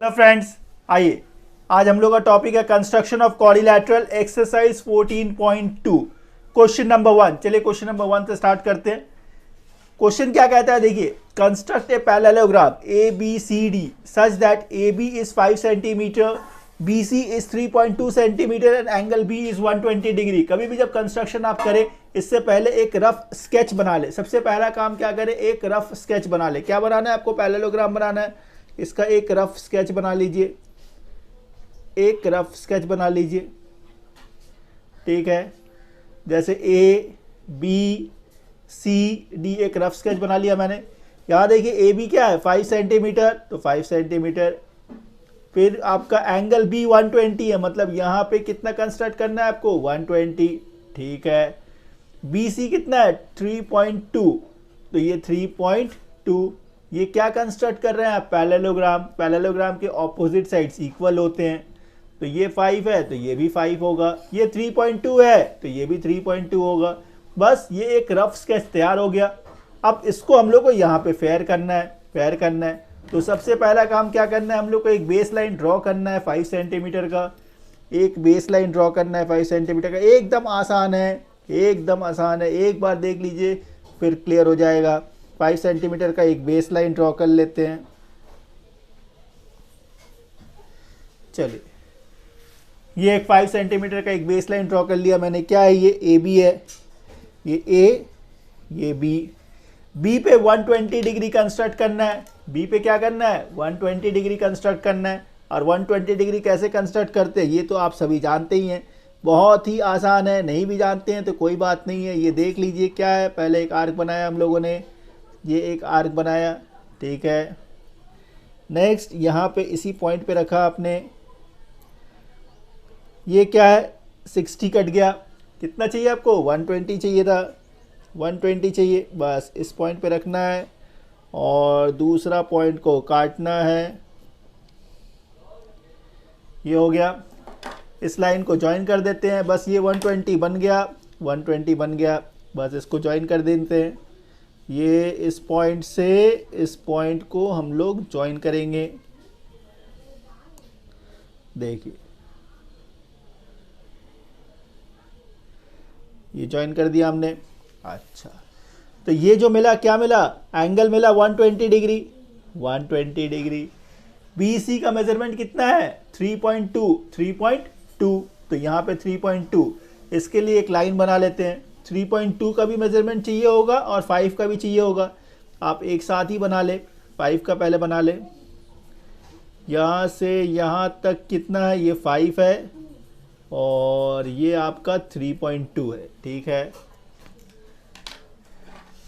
Hello friends, आइए आज हम लोग का टॉपिक है construction of quadrilateral exercise 14.2 question number 1। चलिए क्वेश्चन नंबर 1 से स्टार्ट करते हैं। क्वेश्चन क्या कहता है, देखिए, construct a parallelogram A B C D such that A B is 5 centimetre, B C is 3.2 centimetre and angle B is 120 degree. कभी भी जब कंस्ट्रक्शन आप करें इससे पहले एक रफ स्केच बना ले। सबसे पहला काम क्या करें, एक रफ स्केच बना ले। क्या बनाना है आपको, पैरेललोग्राम बनाना है। इसका एक रफ स्केच बना लीजिए, एक रफ स्केच बना लीजिए, ठीक है। जैसे ए बी सी डी एक रफ स्केच बना लिया मैंने। यहाँ देखिए ए बी क्या है 5 सेंटीमीटर, तो 5 सेंटीमीटर। फिर आपका एंगल बी 120 है, मतलब यहाँ पे कितना कंस्ट्रक्ट करना है आपको 120, ठीक है। बी सी कितना है 3.2, तो ये 3.2। ये क्या कंस्ट्रक्ट कर रहे हैं आप, पैरेललोग्राम। पैरेललोग्राम के ऑपोजिट साइड्स इक्वल होते हैं, तो ये 5 है तो ये भी 5 होगा। ये 3.2 है तो ये भी 3.2 होगा। बस ये एक रफ स्केच तैयार हो गया। अब इसको हम लोग को यहाँ पे फेयर करना है, फेयर करना है। तो सबसे पहला काम क्या करना है, हम लोग को एक बेस लाइन ड्रॉ करना है 5 सेंटीमीटर का। एक बेस लाइन ड्रॉ करना है 5 सेंटीमीटर का। एकदम आसान है, एकदम आसान है। एक बार देख लीजिए फिर क्लियर हो जाएगा। 5 सेंटीमीटर का एक बेस लाइन ड्रॉ कर लेते हैं। चलिए, ये एक 5 सेंटीमीटर का एक बेस लाइन ड्रॉ कर लिया मैंने। क्या है ये, ए बी है, ये ए, ये बी। बी पे 120 डिग्री कंस्ट्रक्ट करना है। बी पे क्या करना है 120 डिग्री कंस्ट्रक्ट करना है। और 120 डिग्री कैसे कंस्ट्रक्ट करते हैं ये तो आप सभी जानते ही हैं, बहुत ही आसान है। नहीं भी जानते हैं तो कोई बात नहीं है। ये देख लीजिए क्या है, पहले एक आर्क बनाया हम लोगों ने, ये एक आर्क बनाया, ठीक है। नेक्स्ट यहाँ पे इसी पॉइंट पे रखा आपने। ये क्या है 60 कट गया। कितना चाहिए आपको 120 चाहिए था, 120 चाहिए। बस इस पॉइंट पे रखना है और दूसरा पॉइंट को काटना है। ये हो गया। इस लाइन को ज्वाइन कर देते हैं। बस ये 120 बन गया, 120 बन गया। बस इसको ज्वाइन कर देते हैं। ये इस पॉइंट से इस पॉइंट को हम लोग ज्वाइन करेंगे। देखिए ये ज्वाइन कर दिया हमने। अच्छा, तो ये जो मिला क्या मिला, एंगल मिला 120 डिग्री, 120 डिग्री। बी सी का मेजरमेंट कितना है 3.2, 3.2। तो यहाँ पे 3.2। इसके लिए एक लाइन बना लेते हैं। 3.2 का भी मेजरमेंट चाहिए होगा और 5 का भी चाहिए होगा। आप एक साथ ही बना ले। 5 का पहले बना ले। यहाँ से यहाँ तक कितना है, ये 5 है और ये आपका 3.2 है, ठीक है।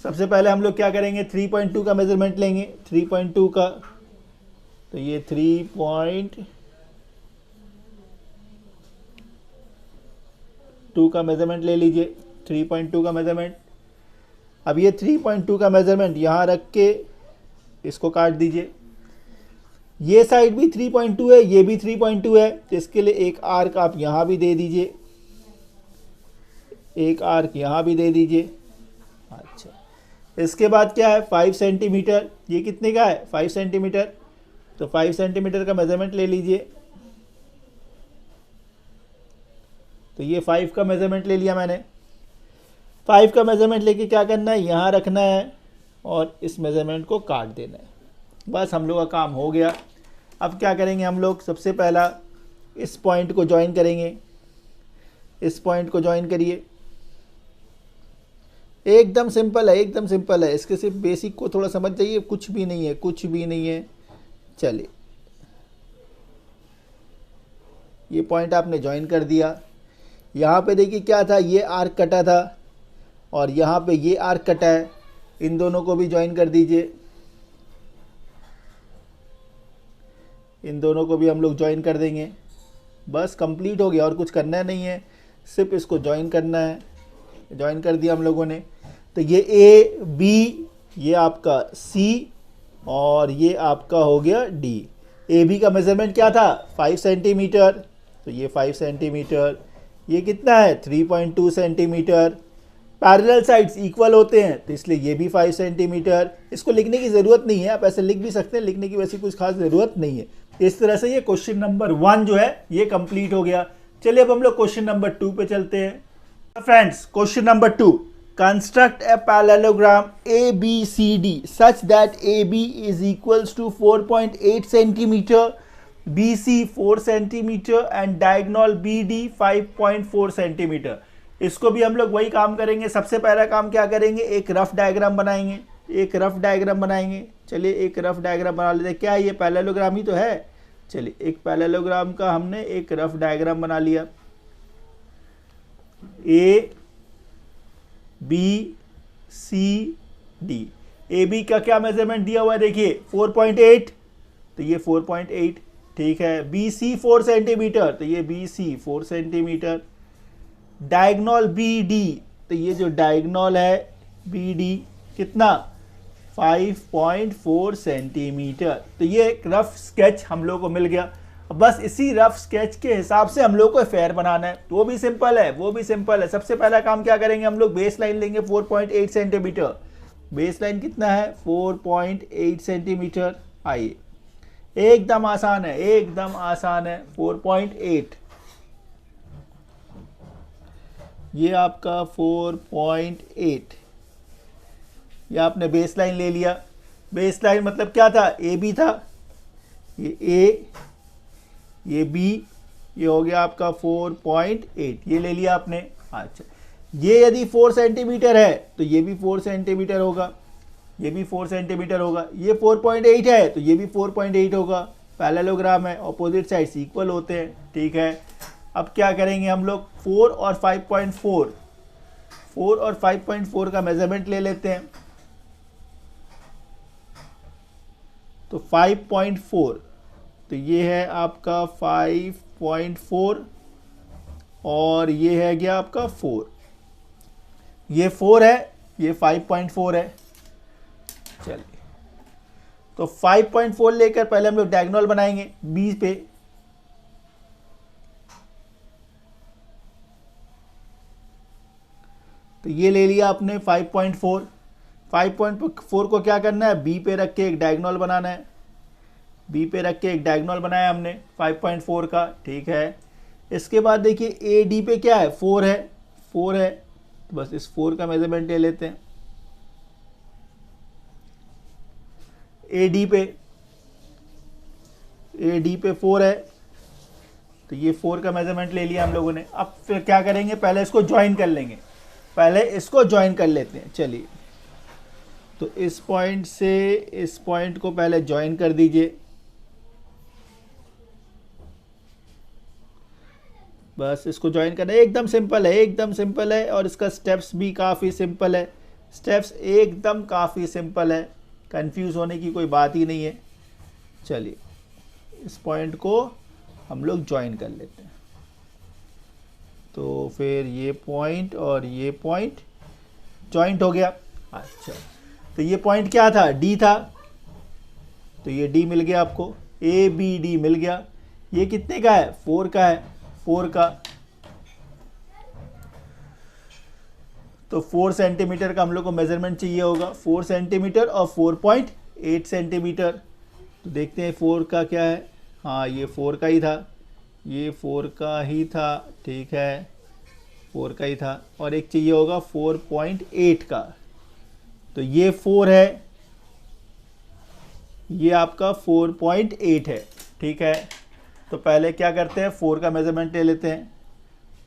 सबसे पहले हम लोग क्या करेंगे, 3.2 का मेजरमेंट लेंगे। 3.2 का, तो ये 3.2 का मेजरमेंट ले लीजिए। 3.2 का मेजरमेंट। अब ये 3.2 का मेजरमेंट यहाँ रख के इसको काट दीजिए। ये साइड भी 3.2 है, ये भी 3.2 है, तो इसके लिए एक आर्क आप यहाँ भी दे दीजिए, एक आर्क यहाँ भी दे दीजिए। अच्छा, इसके बाद क्या है 5 सेंटीमीटर। ये कितने का है 5 सेंटीमीटर, तो 5 सेंटीमीटर का मेजरमेंट ले लीजिए। तो ये 5 का मेजरमेंट ले लिया मैंने। 5 का मेजरमेंट लेके क्या करना है, यहाँ रखना है और इस मेजरमेंट को काट देना है। बस हम लोग का काम हो गया। अब क्या करेंगे हम लोग, सबसे पहला इस पॉइंट को ज्वाइन करेंगे। इस पॉइंट को ज्वाइन करिए। एकदम सिंपल है, एकदम सिंपल है। इसके सिर्फ बेसिक को थोड़ा समझ जाइए, कुछ भी नहीं है, कुछ भी नहीं है। चलिए, ये पॉइंट आपने ज्वाइन कर दिया। यहाँ पे देखिए क्या था, ये आर्क कटा था और यहाँ पे ये आर्क कटा है। इन दोनों को भी ज्वाइन कर दीजिए। इन दोनों को भी हम लोग ज्वाइन कर देंगे। बस कंप्लीट हो गया, और कुछ करना नहीं है, सिर्फ इसको ज्वाइन करना है। ज्वाइन कर दिया हम लोगों ने। तो ये ए बी, ये आपका सी और ये आपका हो गया डी। ए बी का मेजरमेंट क्या था 5 सेंटीमीटर, तो ये 5 सेंटीमीटर। ये कितना है 3.2 सेंटीमीटर। पैरेलल साइड्स इक्वल होते हैं तो इसलिए ये भी 5 सेंटीमीटर। इसको लिखने की ज़रूरत नहीं है, आप ऐसे लिख भी सकते हैं, लिखने की वैसी कुछ खास ज़रूरत नहीं है। इस तरह से ये क्वेश्चन नंबर 1 जो है ये कंप्लीट हो गया। चलिए अब हम लोग क्वेश्चन नंबर 2 पे चलते हैं। Friends question number 2, construct a parallelogram ABCD such that AB is equals to 4.8 centimeter, BC 4 centimetre and diagonal BD 5.4 centimetre. इसको भी हम लोग वही काम करेंगे। सबसे पहला काम क्या करेंगे, एक रफ डायग्राम बनाएंगे, एक रफ डायग्राम बनाएंगे। चलिए एक रफ डायग्राम बना लेते हैं। क्या ये पैरेललोग्राम ही तो है। चलिए एक पैरेललोग्राम का हमने एक रफ डायग्राम बना लिया। ABCD, AB का क्या मेजरमेंट दिया हुआ है, देखिए 4.8, तो ये 4.8 ठीक है। BC 4 सेंटीमीटर, तो ये BC 4 सेंटीमीटर। डायगोनल BD, तो ये जो डायगोनल है BD कितना 5.4 सेंटीमीटर। तो ये एक रफ स्केच हम लोग को मिल गया। अब बस इसी रफ स्केच के हिसाब से हम लोग को फेयर बनाना है, तो वो भी सिंपल है, वो भी सिंपल है। सबसे पहला काम क्या करेंगे, हम लोग बेस लाइन लेंगे 4.8 सेंटीमीटर। बेस लाइन कितना है 4.8 सेंटीमीटर। आइए एकदम आसान है, एकदम आसान है। 4.8 ये आपका 4.8, ये आपने बेस लाइन ले लिया। बेस लाइन मतलब क्या था, ए बी था, ये ए, ये बी, ये हो गया आपका 4.8, ये ले लिया आपने। अच्छा, ये यदि 4 सेंटीमीटर है तो ये भी 4 सेंटीमीटर होगा, ये भी 4 सेंटीमीटर होगा। ये 4.8 है तो ये भी 4.8 होगा। पैरेललोग्राम है, ऑपोजिट साइड्स इक्वल होते हैं, ठीक है। अब क्या करेंगे हम लोग 4 और 5.4 का मेजरमेंट ले लेते हैं। तो 5.4, तो ये है आपका 5.4 और ये है गया आपका 4। ये 4 है, ये 5.4 है। चलिए तो 5.4 लेकर पहले हम लोग डायगोनल बनाएंगे बी पे। तो ये ले लिया आपने 5.4। 5.4 को क्या करना है, बी पे रख के एक डायगोनल बनाना है। बी पे रख के एक डायगोनल बनाया हमने 5.4 का, ठीक है। इसके बाद देखिए ए डी पे क्या है, 4 है, 4 है, तो बस इस 4 का मेजरमेंट ले लेते हैं। ए डी पे 4 है, तो ये 4 का मेजरमेंट ले लिया हम लोगों ने। अब फिर क्या करेंगे, पहले इसको ज्वाइन कर लेंगे, पहले इसको ज्वाइन कर लेते हैं। चलिए तो इस पॉइंट से इस पॉइंट को पहले ज्वाइन कर दीजिए। बस इसको ज्वाइन करना है, एकदम सिंपल है, एकदम सिंपल है। और इसका स्टेप्स भी काफ़ी सिंपल है, स्टेप्स एकदम काफ़ी सिंपल है, कंफ्यूज होने की कोई बात ही नहीं है। चलिए इस पॉइंट को हम लोग ज्वाइन कर लेते हैं। तो फिर ये पॉइंट और ये पॉइंट ज्वाइंट हो गया। अच्छा, तो ये पॉइंट क्या था, डी था, तो ये डी मिल गया आपको, ए बी डी मिल गया। ये कितने का है, 4 का है, 4 का। तो 4 सेंटीमीटर का हम लोग को मेजरमेंट चाहिए होगा, 4 सेंटीमीटर और 4.8 सेंटीमीटर। तो देखते हैं 4 का क्या है। हाँ ये 4 का ही था, ये 4 का ही था, ठीक है, 4 का ही था। और एक चाहिए होगा 4.8 का, तो ये 4 है, ये आपका 4.8 है, ठीक है। तो पहले क्या करते हैं, 4 का मेजरमेंट ले लेते हैं।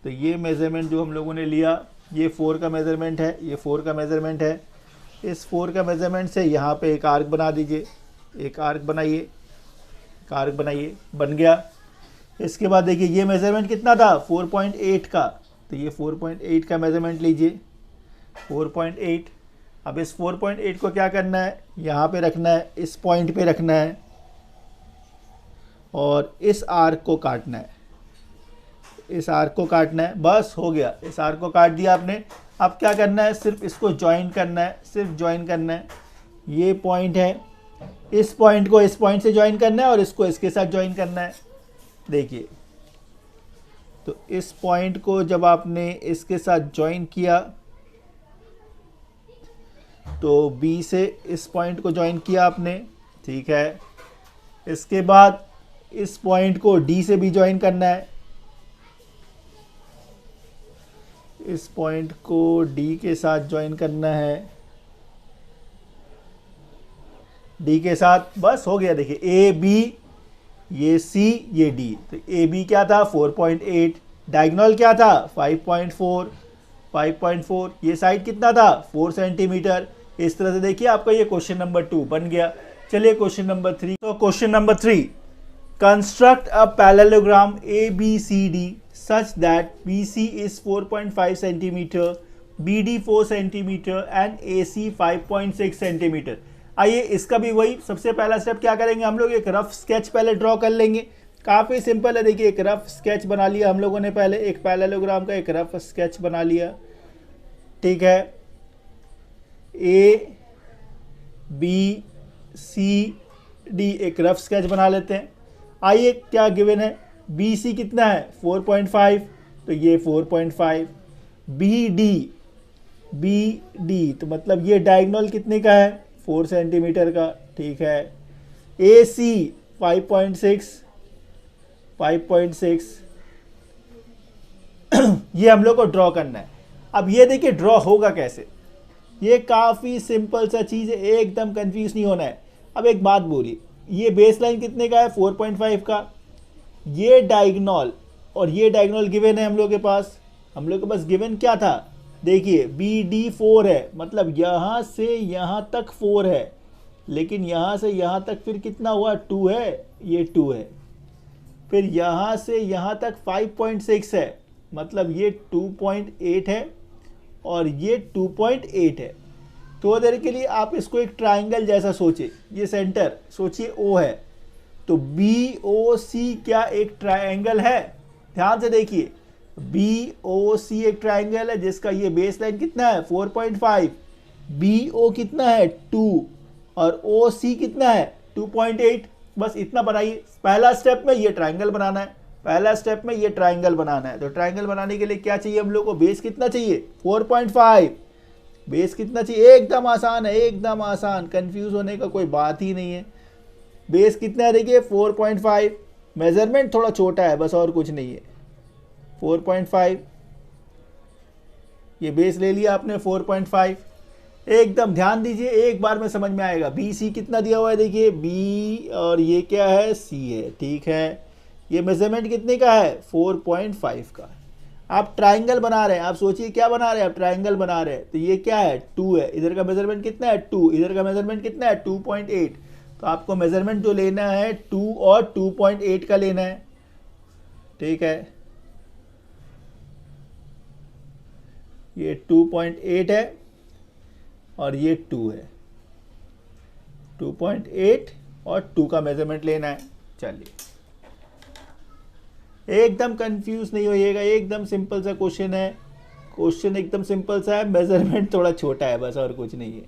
तो ये मेजरमेंट जो हम लोगों ने लिया, ये 4 का मेजरमेंट है, ये 4 का मेजरमेंट है। इस 4 का मेजरमेंट से यहाँ पे एक आर्क बना दीजिए, एक आर्क बनाइए, एक आर्क बनाइए, बन गया। इसके बाद देखिए ये मेजरमेंट कितना था, 4.8 का, तो ये 4.8 का मेजरमेंट लीजिए, 4.8। अब इस 4.8 को क्या करना है, यहाँ पे रखना है, इस पॉइंट पे रखना है और इस आर्क को काटना है, इस आर्क को काटना है। बस हो गया, इस आर्क को काट दिया आपने। अब क्या करना है, सिर्फ इसको ज्वाइन करना है, सिर्फ ज्वाइन करना है। ये पॉइंट है, इस पॉइंट को इस पॉइंट से ज्वाइन करना है और इसको इसके साथ ज्वाइन करना है। देखिए तो इस पॉइंट को जब आपने इसके साथ ज्वाइन किया, तो बी से इस पॉइंट को ज्वाइन किया आपने, ठीक है। इसके बाद इस पॉइंट को डी से भी ज्वाइन करना है, इस पॉइंट को डी के साथ ज्वाइन करना है, डी के साथ, बस हो गया। देखिए ए बी, ये सी, ये डी, तो ए बी क्या था 4.8, डायगोनल क्या था 5.4, ये साइड कितना था 4 सेंटीमीटर। इस तरह से देखिए आपका ये क्वेश्चन नंबर 2 बन गया। चलिए क्वेश्चन नंबर 3। तो question number 3, construct a parallelogram ABCD such that BC is 4.5 centimetre, BD 4 centimetre and AC 5.6 centimetre. आइए इसका भी वही सबसे पहला स्टेप क्या करेंगे हम लोग, एक रफ स्केच पहले ड्रॉ कर लेंगे। काफ़ी सिंपल है, देखिए एक रफ स्केच बना लिया हम लोगों ने, पहले एक पैरेललोग्राम का एक रफ स्केच बना लिया, ठीक है। A B C D एक रफ स्केच बना लेते हैं। आइए क्या गिवन है, BC कितना है 4.5, तो ये 4.5, BD तो मतलब ये डायगोनल कितने का है 4 सेंटीमीटर का, ठीक है। AC 5.6 ये हम लोग को ड्रॉ करना है। अब ये देखिए ड्रॉ होगा कैसे, ये काफ़ी सिंपल सा चीज़ है, एकदम कंफ्यूज नहीं होना है। अब एक बात बोलिए, ये बेस लाइन कितने का है 4.5 का, ये डायगोनल और ये डायगोनल गिवन है हम लोग के पास। हम लोग के पास गिवन क्या था, देखिए BD 4 है, मतलब यहाँ से यहाँ तक 4 है, लेकिन यहाँ से यहाँ तक फिर कितना हुआ 2 है, ये 2 है। फिर यहाँ से यहाँ तक 5.6 है, मतलब ये 2.8 है और ये 2.8 है। थोड़ी देर के लिए आप इसको एक ट्राइंगल जैसा सोचिए, ये सेंटर सोचिए O है, तो BOC क्या एक ट्राइंगल है, ध्यान से देखिए BOC एक ट्राइंगल है जिसका ये बेस लाइन कितना है 4.5, BO कितना है 2 और OC कितना है 2.8। बस इतना बनाइए। पहला स्टेप में ये ट्राइंगल बनाना है, पहला स्टेप में ये ट्राइंगल बनाना है। तो ट्राइंगल बनाने के लिए क्या चाहिए हम लोग को, बेस कितना चाहिए 4.5, बेस कितना चाहिए, एकदम आसान है, एकदम आसान, कंफ्यूज होने का कोई बात ही नहीं है। बेस कितना है देखिए 4.5, मेजरमेंट थोड़ा छोटा है बस, और कुछ नहीं है। 4.5 ये बेस ले लिया आपने 4.5, एकदम ध्यान दीजिए, एक बार में समझ में आएगा। BC कितना दिया हुआ है देखिए, B और ये क्या है C है, ठीक है। ये मेजरमेंट कितने का है 4.5 का। आप ट्राइंगल बना रहे हैं, आप सोचिए क्या बना रहे हैं, आप ट्राइंगल बना रहे हैं, तो ये क्या है 2 है, इधर का मेजरमेंट कितना है 2, इधर का मेजरमेंट कितना है 2.8। तो आपको मेजरमेंट जो लेना है 2 और 2.8 का लेना है, ठीक है। ये 2.8 है और ये 2 है, 2.8 और 2 का मेजरमेंट लेना है। चलिए एकदम कंफ्यूज नहीं होइएगा, एकदम सिंपल सा क्वेश्चन है, क्वेश्चन एकदम सिंपल सा है, मेजरमेंट थोड़ा छोटा है बस, और कुछ नहीं है।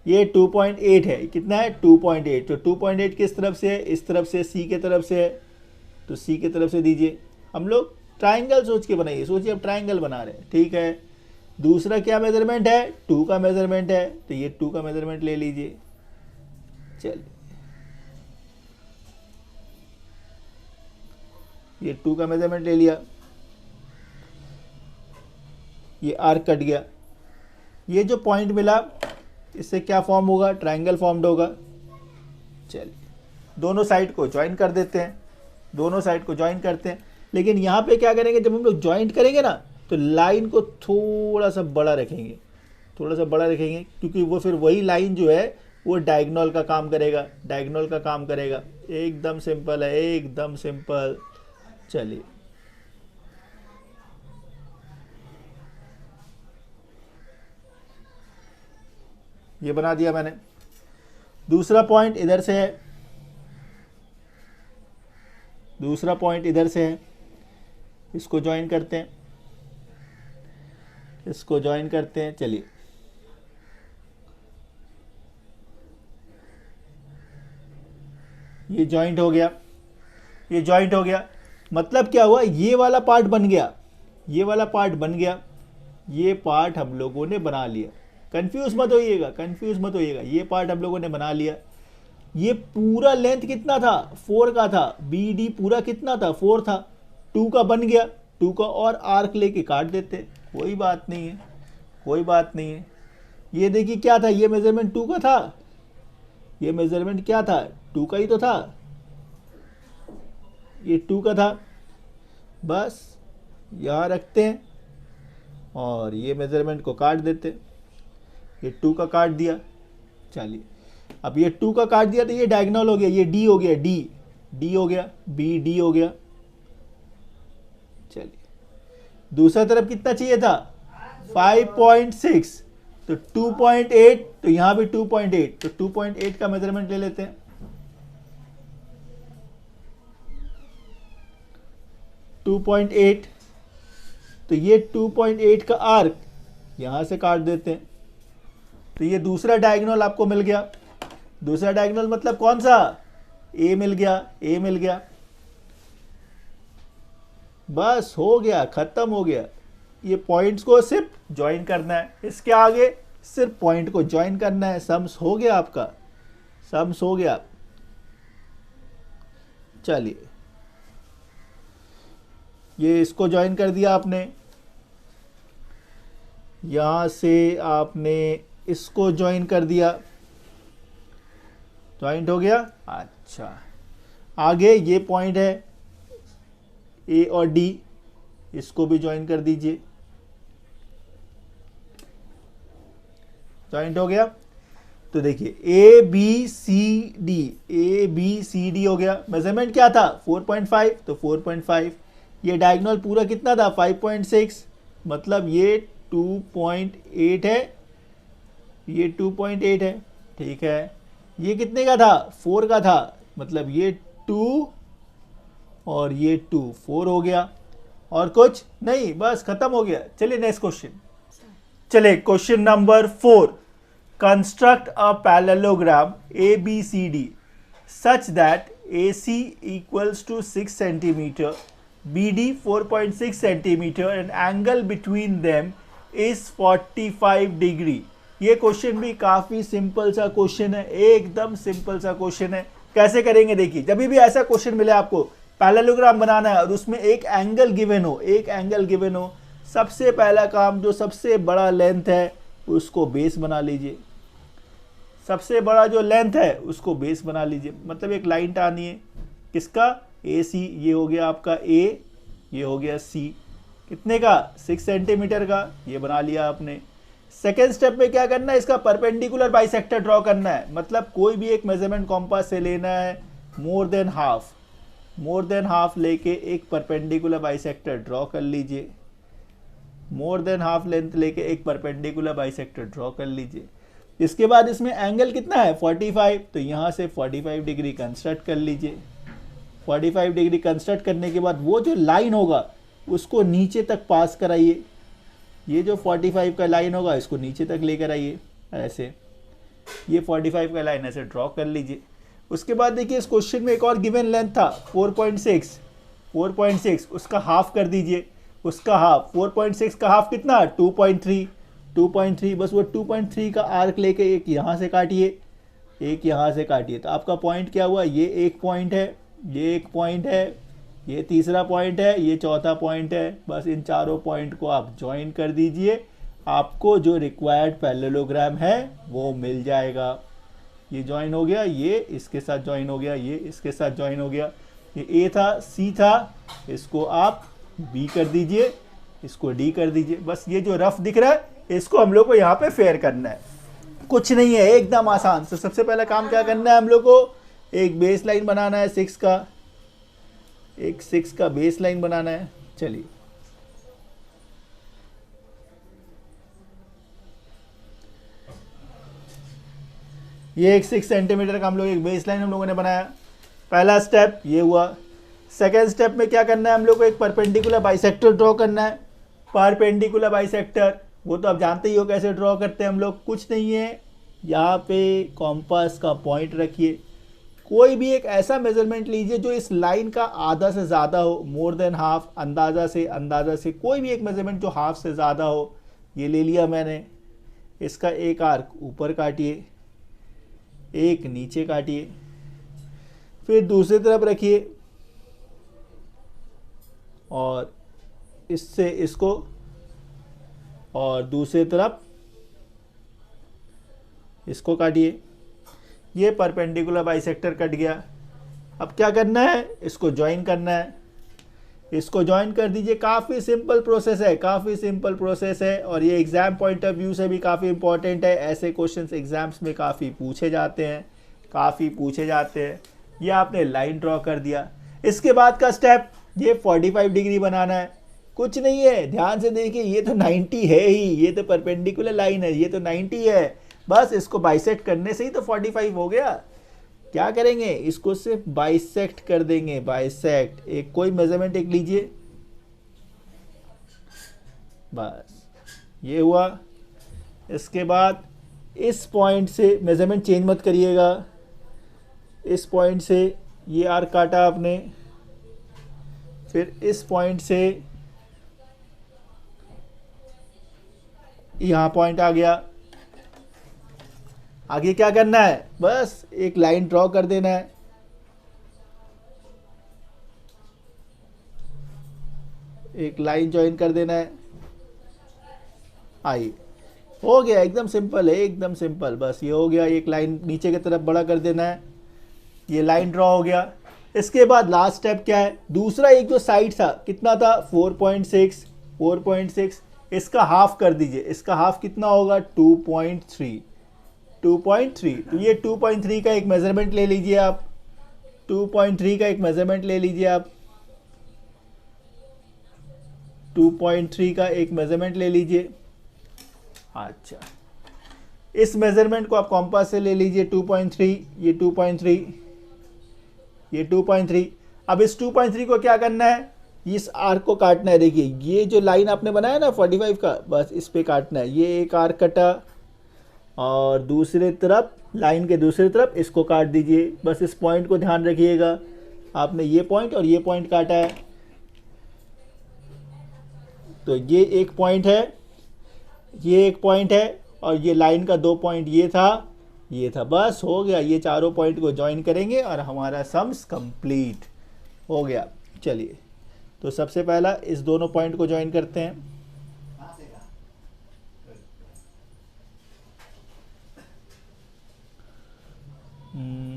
ये 2.8 है, कितना है 2.8, तो 2.8 किस तरफ से है, इस तरफ से, C के तरफ से है, तो C के तरफ से दीजिए। हम लोग ट्राइंगल सोच के बनाइए, सोचिए अब ट्राइंगल बना रहे हैं, ठीक है। दूसरा क्या मेजरमेंट है 2 का मेजरमेंट है, तो ये 2 का मेजरमेंट ले लीजिए। चलिए ये 2 का मेजरमेंट ले लिया, ये आर्क कट गया, ये जो पॉइंट मिला इससे क्या फॉर्म होगा, ट्राइंगल फॉर्म्ड होगा। चलिए दोनों साइड को ज्वाइन कर देते हैं, दोनों साइड को ज्वाइन करते हैं। लेकिन यहाँ पे क्या करेंगे, जब हम लोग ज्वाइंट करेंगे ना, तो लाइन को थोड़ा सा बड़ा रखेंगे, थोड़ा सा बड़ा रखेंगे, क्योंकि वो फिर वही लाइन जो है वो डायगोनल का काम करेगा, डायगोनल का काम करेगा। एकदम सिंपल है, एकदम सिंपल। चलिए ये बना दिया मैंने। दूसरा पॉइंट इधर से है, दूसरा पॉइंट इधर से है, इसको ज्वाइन करते हैं, इसको ज्वाइन करते हैं। चलिए ये ज्वाइंट हो गया, ये ज्वाइंट हो गया, मतलब क्या हुआ, ये वाला पार्ट बन गया, ये वाला पार्ट बन गया, ये पार्ट हम लोगों ने बना लिया। कंफ्यूज मत होइएगा, कंफ्यूज मत होइएगा, ये पार्ट हम लोगों ने बना लिया। ये पूरा लेंथ कितना था, 4 का था, बी डी पूरा कितना था, 4 था, 2 का बन गया, 2 का और आर्क लेके काट देते, कोई बात नहीं है, कोई बात नहीं है। ये देखिए क्या था, ये मेजरमेंट 2 का था, ये मेजरमेंट क्या था, 2 का ही तो था, ये 2 का था, बस यहाँ रखते हैं और ये मेजरमेंट को काट देते, ये 2 का काट दिया। चलिए अब ये 2 का काट दिया तो ये डायगोनल हो गया, ये डी हो गया, डी डी हो गया, बी डी हो गया। चलिए दूसरा तरफ कितना चाहिए था, 5.6, तो 2.8, तो यहां भी 2.8, तो 2.8 का मेजरमेंट ले लेते हैं। 2.8, तो ये 2.8 का आर्क यहां से काट देते हैं, तो ये दूसरा डायगोनल आपको मिल गया। दूसरा डायगोनल मतलब कौन सा, ए मिल गया, ए मिल गया, बस हो गया, खत्म हो गया। ये पॉइंट्स को सिर्फ ज्वाइन करना है, इसके आगे सिर्फ पॉइंट को ज्वाइन करना है, सम्स हो गया आपका, सम्स हो गया। चलिए ये इसको ज्वाइन कर दिया आपने, यहां से आपने इसको ज्वाइन कर दिया, ज्वाइंट हो गया। अच्छा आगे ये पॉइंट है ए और डी, इसको भी ज्वाइन कर दीजिए, ज्वाइंट हो गया। तो देखिए A B C D, A B C D हो गया। मेजरमेंट क्या था 4.5, तो 4.5, ये डायगोनल पूरा कितना था 5.6, मतलब ये 2.8 है, ये 2.8 है, ठीक है। ये कितने का था 4 का था, मतलब ये 2 और ये 2, 4 हो गया, और कुछ नहीं, बस खत्म हो गया। चलिए नेक्स्ट क्वेश्चन, चलिए question number 4, construct a parallelogram A B C D such that A C equals to 6 centimetre, B D 4.6 centimetre and angle between them is 45 degree. ये क्वेश्चन भी काफी सिंपल सा क्वेश्चन है, एकदम सिंपल सा question है। कैसे करेंगे देखिए, जब भी ऐसा क्वेश्चन मिले आपको पैरेललोग्राम बनाना है और उसमें एक एंगल गिवन हो, एक एंगल गिवन हो, सबसे पहला काम जो सबसे बड़ा लेंथ है उसको बेस बना लीजिए, सबसे बड़ा जो लेंथ है उसको बेस बना लीजिए। मतलब एक लाइन टानी है, किसका, ए सी, ये हो गया आपका ए, ये हो गया सी, कितने का 6 सेंटीमीटर का, ये बना लिया आपने। सेकेंड स्टेप में क्या करना है, इसका परपेंडिकुलर बाइसेक्टर ड्रॉ करना है। मतलब कोई भी एक मेजरमेंट कॉम्पास से लेना है, मोर देन हाफ लेके एक परपेंडिकुलर बाइसेक्टर ड्रॉ कर लीजिए, मोर देन हाफ लेंथ लेके एक परपेंडिकुलर बाइसेक्टर ड्रॉ कर लीजिए। इसके बाद इसमें एंगल कितना है 45, तो यहाँ से 45 डिग्री कंस्ट्रक्ट कर लीजिए। 45 डिग्री कंस्ट्रक्ट करने के बाद वो जो लाइन होगा उसको नीचे तक पास कराइए, ये जो 45 का लाइन होगा इसको नीचे तक लेकर आइए, ऐसे ये 45 का लाइन ऐसे ड्रॉ कर लीजिए। उसके बाद देखिए इस क्वेश्चन में एक और गिवन लेंथ था 4.6, उसका हाफ कर दीजिए, उसका हाफ 4.6 का हाफ कितना 2.3, बस वो 2.3 का आर्क लेके एक यहाँ से काटिए, एक यहाँ से काटिए, तो आपका पॉइंट क्या हुआ, ये एक पॉइंट है, ये एक पॉइंट है, ये तीसरा पॉइंट है, ये चौथा पॉइंट है। बस इन चारों पॉइंट को आप ज्वाइन कर दीजिए, आपको जो रिक्वायर्ड पैरेललोग्राम है वो मिल जाएगा। ये ज्वाइन हो गया, ये इसके साथ ज्वाइन हो गया, ये इसके साथ ज्वाइन हो गया, ये ए था, सी था, इसको आप बी कर दीजिए, इसको डी कर दीजिए। बस ये जो रफ दिख रहा है इसको हम लोग को यहाँ पे फेयर करना है, कुछ नहीं है, एकदम आसान। तो सबसे पहला काम क्या करना है हम लोग को, एक बेस लाइन बनाना है 6 का, एक 6 का बेस लाइन बनाना है। चलिए ये एक 6 सेंटीमीटर का हम लोग एक बेस लाइन हम लोगों ने बनाया, पहला स्टेप ये हुआ। सेकेंड स्टेप में क्या करना है हम लोग को, एक परपेंडिकुलर बाइसेक्टर ड्रॉ करना है। परपेंडिकुलर बाइसेक्टर वो तो आप जानते ही हो कैसे ड्रॉ करते हैं हम लोग, कुछ नहीं है, यहाँ पे कॉम्पास का पॉइंट रखिए, कोई भी एक ऐसा मेजरमेंट लीजिए जो इस लाइन का आधा से ज़्यादा हो, मोर देन हाफ, अंदाज़ा से कोई भी एक मेजरमेंट जो हाफ से ज़्यादा हो, ये ले लिया मैंने। इसका एक आर्क ऊपर काटिए, एक नीचे काटिए, फिर दूसरी तरफ रखिए और इससे इसको, और दूसरी तरफ इसको काटिए। ये परपेंडिकुलर बाइसेक्टर कट गया। अब क्या करना है, इसको ज्वाइन करना है। इसको ज्वाइन कर दीजिए। काफ़ी सिंपल प्रोसेस है, काफ़ी सिंपल प्रोसेस है, और ये एग्ज़ाम पॉइंट ऑफ व्यू से भी काफ़ी इंपॉर्टेंट है। ऐसे क्वेश्चंस एग्जाम्स में काफ़ी पूछे जाते हैं, काफ़ी पूछे जाते हैं। ये आपने लाइन ड्रॉ कर दिया। इसके बाद का स्टेप, ये 45 डिग्री बनाना है। कुछ नहीं है, ध्यान से देखिए, ये तो 90 है ही, ये तो परपेंडिकुलर लाइन है, ये तो 90 है। बस इसको बाइसेक्ट करने से ही तो 45 हो गया। क्या करेंगे, इसको सिर्फ बाइसेक्ट कर देंगे, बाइसेक्ट। एक कोई मेजरमेंट एक लीजिए, बस ये हुआ। इसके बाद इस पॉइंट से मेजरमेंट चेंज मत करिएगा। इस पॉइंट से ये आर्क काटा आपने, फिर इस पॉइंट से यहाँ पॉइंट आ गया। आगे क्या करना है, बस एक लाइन ड्रॉ कर देना है। एक लाइन ज्वाइन कर देना है। आई, हो गया, एकदम सिंपल है, एकदम सिंपल। बस ये हो गया। एक लाइन नीचे की तरफ बड़ा कर देना है। ये लाइन ड्रॉ हो गया। इसके बाद लास्ट स्टेप क्या है, दूसरा एक जो साइड था कितना था, 4.6, 4.6, इसका हाफ कर दीजिए। इसका हाफ कितना होगा, 2.3, 2.3। तो ये 2.3 का एक मेजरमेंट ले लीजिए आप, 2.3 का एक मेजरमेंट ले लीजिए आप, 2.3 का एक मेजरमेंट ले लीजिए। अच्छा, इस मेजरमेंट को आप कॉम्पास से ले लीजिए, 2.3, ये 2.3, ये 2.3। अब इस 2.3 को क्या करना है, इस आर्क को काटना है। देखिए ये जो लाइन आपने बनाया ना 45 का, बस इस पे काटना है। ये एक आर्क कटा, और दूसरी तरफ, लाइन के दूसरी तरफ इसको काट दीजिए। बस इस पॉइंट को ध्यान रखिएगा, आपने ये पॉइंट और ये पॉइंट काटा है। तो ये एक पॉइंट है, ये एक पॉइंट है, और ये लाइन का 2 पॉइंट ये था, ये था। बस हो गया। ये चारों पॉइंट को ज्वाइन करेंगे और हमारा सम्स कंप्लीट हो गया। चलिए, तो सबसे पहला इस दोनों पॉइंट को ज्वाइन करते हैं।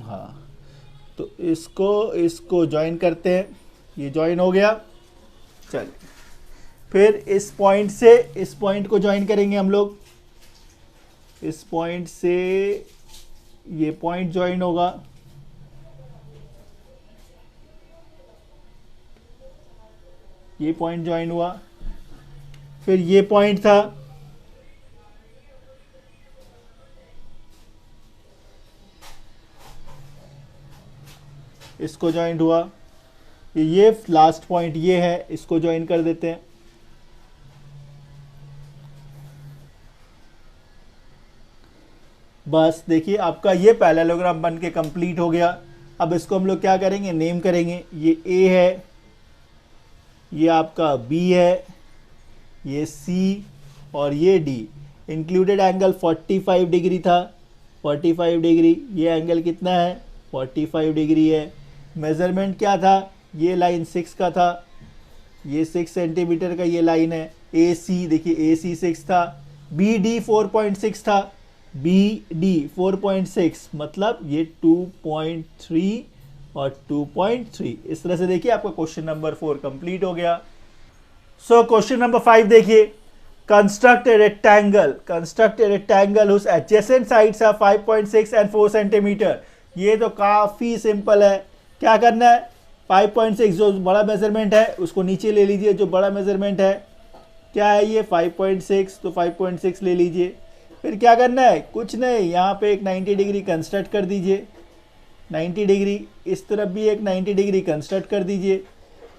हाँ, तो इसको ज्वाइन करते हैं। ये ज्वाइन हो गया। चलिए, फिर इस पॉइंट से इस पॉइंट को ज्वाइन करेंगे हम लोग। इस पॉइंट से ये पॉइंट ज्वाइन होगा। ये पॉइंट ज्वाइन हुआ। फिर ये पॉइंट था, इसको ज्वाइंट हुआ। ये लास्ट पॉइंट ये है, इसको ज्वाइन कर देते हैं। बस देखिए, आपका ये पैरेललोग्राम बन के कंप्लीट हो गया। अब इसको हम लोग क्या करेंगे, नेम करेंगे। ये ए है, ये आपका बी है, ये सी, और ये डी। इंक्लूडेड एंगल 45 डिग्री था, 45 डिग्री। ये एंगल कितना है, 45 डिग्री है। मेज़रमेंट क्या था, ये लाइन 6 का था, ये 6 सेंटीमीटर का ये लाइन है। ए सी, देखिए ए सी 6 था। बी डी 4.6 था, बी डी 4.6, मतलब ये 2.3 और 2.3। इस तरह से देखिए आपका क्वेश्चन नंबर 4 कंप्लीट हो गया। सो क्वेश्चन नंबर 5 देखिए, construct a rectangle whose adjacent sides are 5.6 and 4 centimetre. ये तो काफ़ी सिंपल है। क्या करना है, 5.6 जो बड़ा मेजरमेंट है उसको नीचे ले लीजिए। जो बड़ा मेजरमेंट है क्या है, ये 5.6, तो 5.6 ले लीजिए। फिर क्या करना है, कुछ नहीं, यहाँ पे एक 90 डिग्री कंस्ट्रक्ट कर दीजिए, 90 डिग्री। इस तरफ भी एक 90 डिग्री कंस्ट्रक्ट कर दीजिए।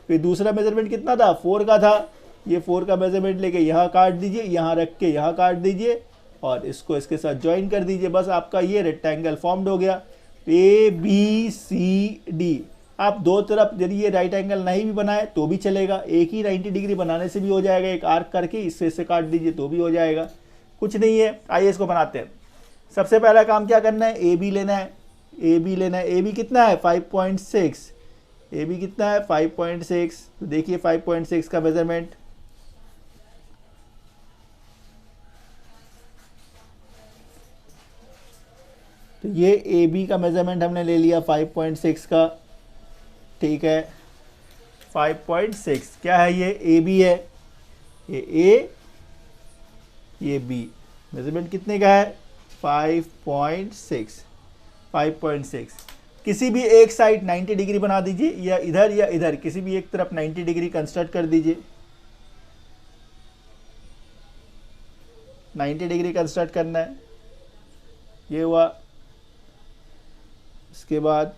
फिर दूसरा मेजरमेंट कितना था, 4 का था। ये 4 का मेजरमेंट लेके यहाँ काट दीजिए, यहाँ रख के यहाँ काट दीजिए, और इसको इसके साथ ज्वाइन कर दीजिए। बस आपका ये रेक्टेंगल फॉर्म्ड हो गया। A B C D. आप दो तरफ यदि ये राइट एंगल नहीं भी बनाए तो भी चलेगा, एक ही 90 डिग्री बनाने से भी हो जाएगा। एक आर्क करके इससे इससे काट दीजिए तो भी हो जाएगा, कुछ नहीं है। आइए इसको बनाते हैं। सबसे पहला काम क्या करना है, ए बी लेना है। ए बी लेना है। ए बी कितना है 5.6, ए बी कितना है 5.6। तो देखिए 5.6 का मेजरमेंट, तो ये ए बी का मेजरमेंट हमने ले लिया 5.6 का, ठीक है। 5.6 क्या है, ये ए बी है, ये बी, मेजरमेंट कितने का है 5.6। 5.6 किसी भी एक साइड 90 डिग्री बना दीजिए, या इधर किसी भी एक तरफ 90 डिग्री कंस्ट्रक्ट कर दीजिए। 90 डिग्री कंस्ट्रक्ट करना है, ये हुआ। इसके बाद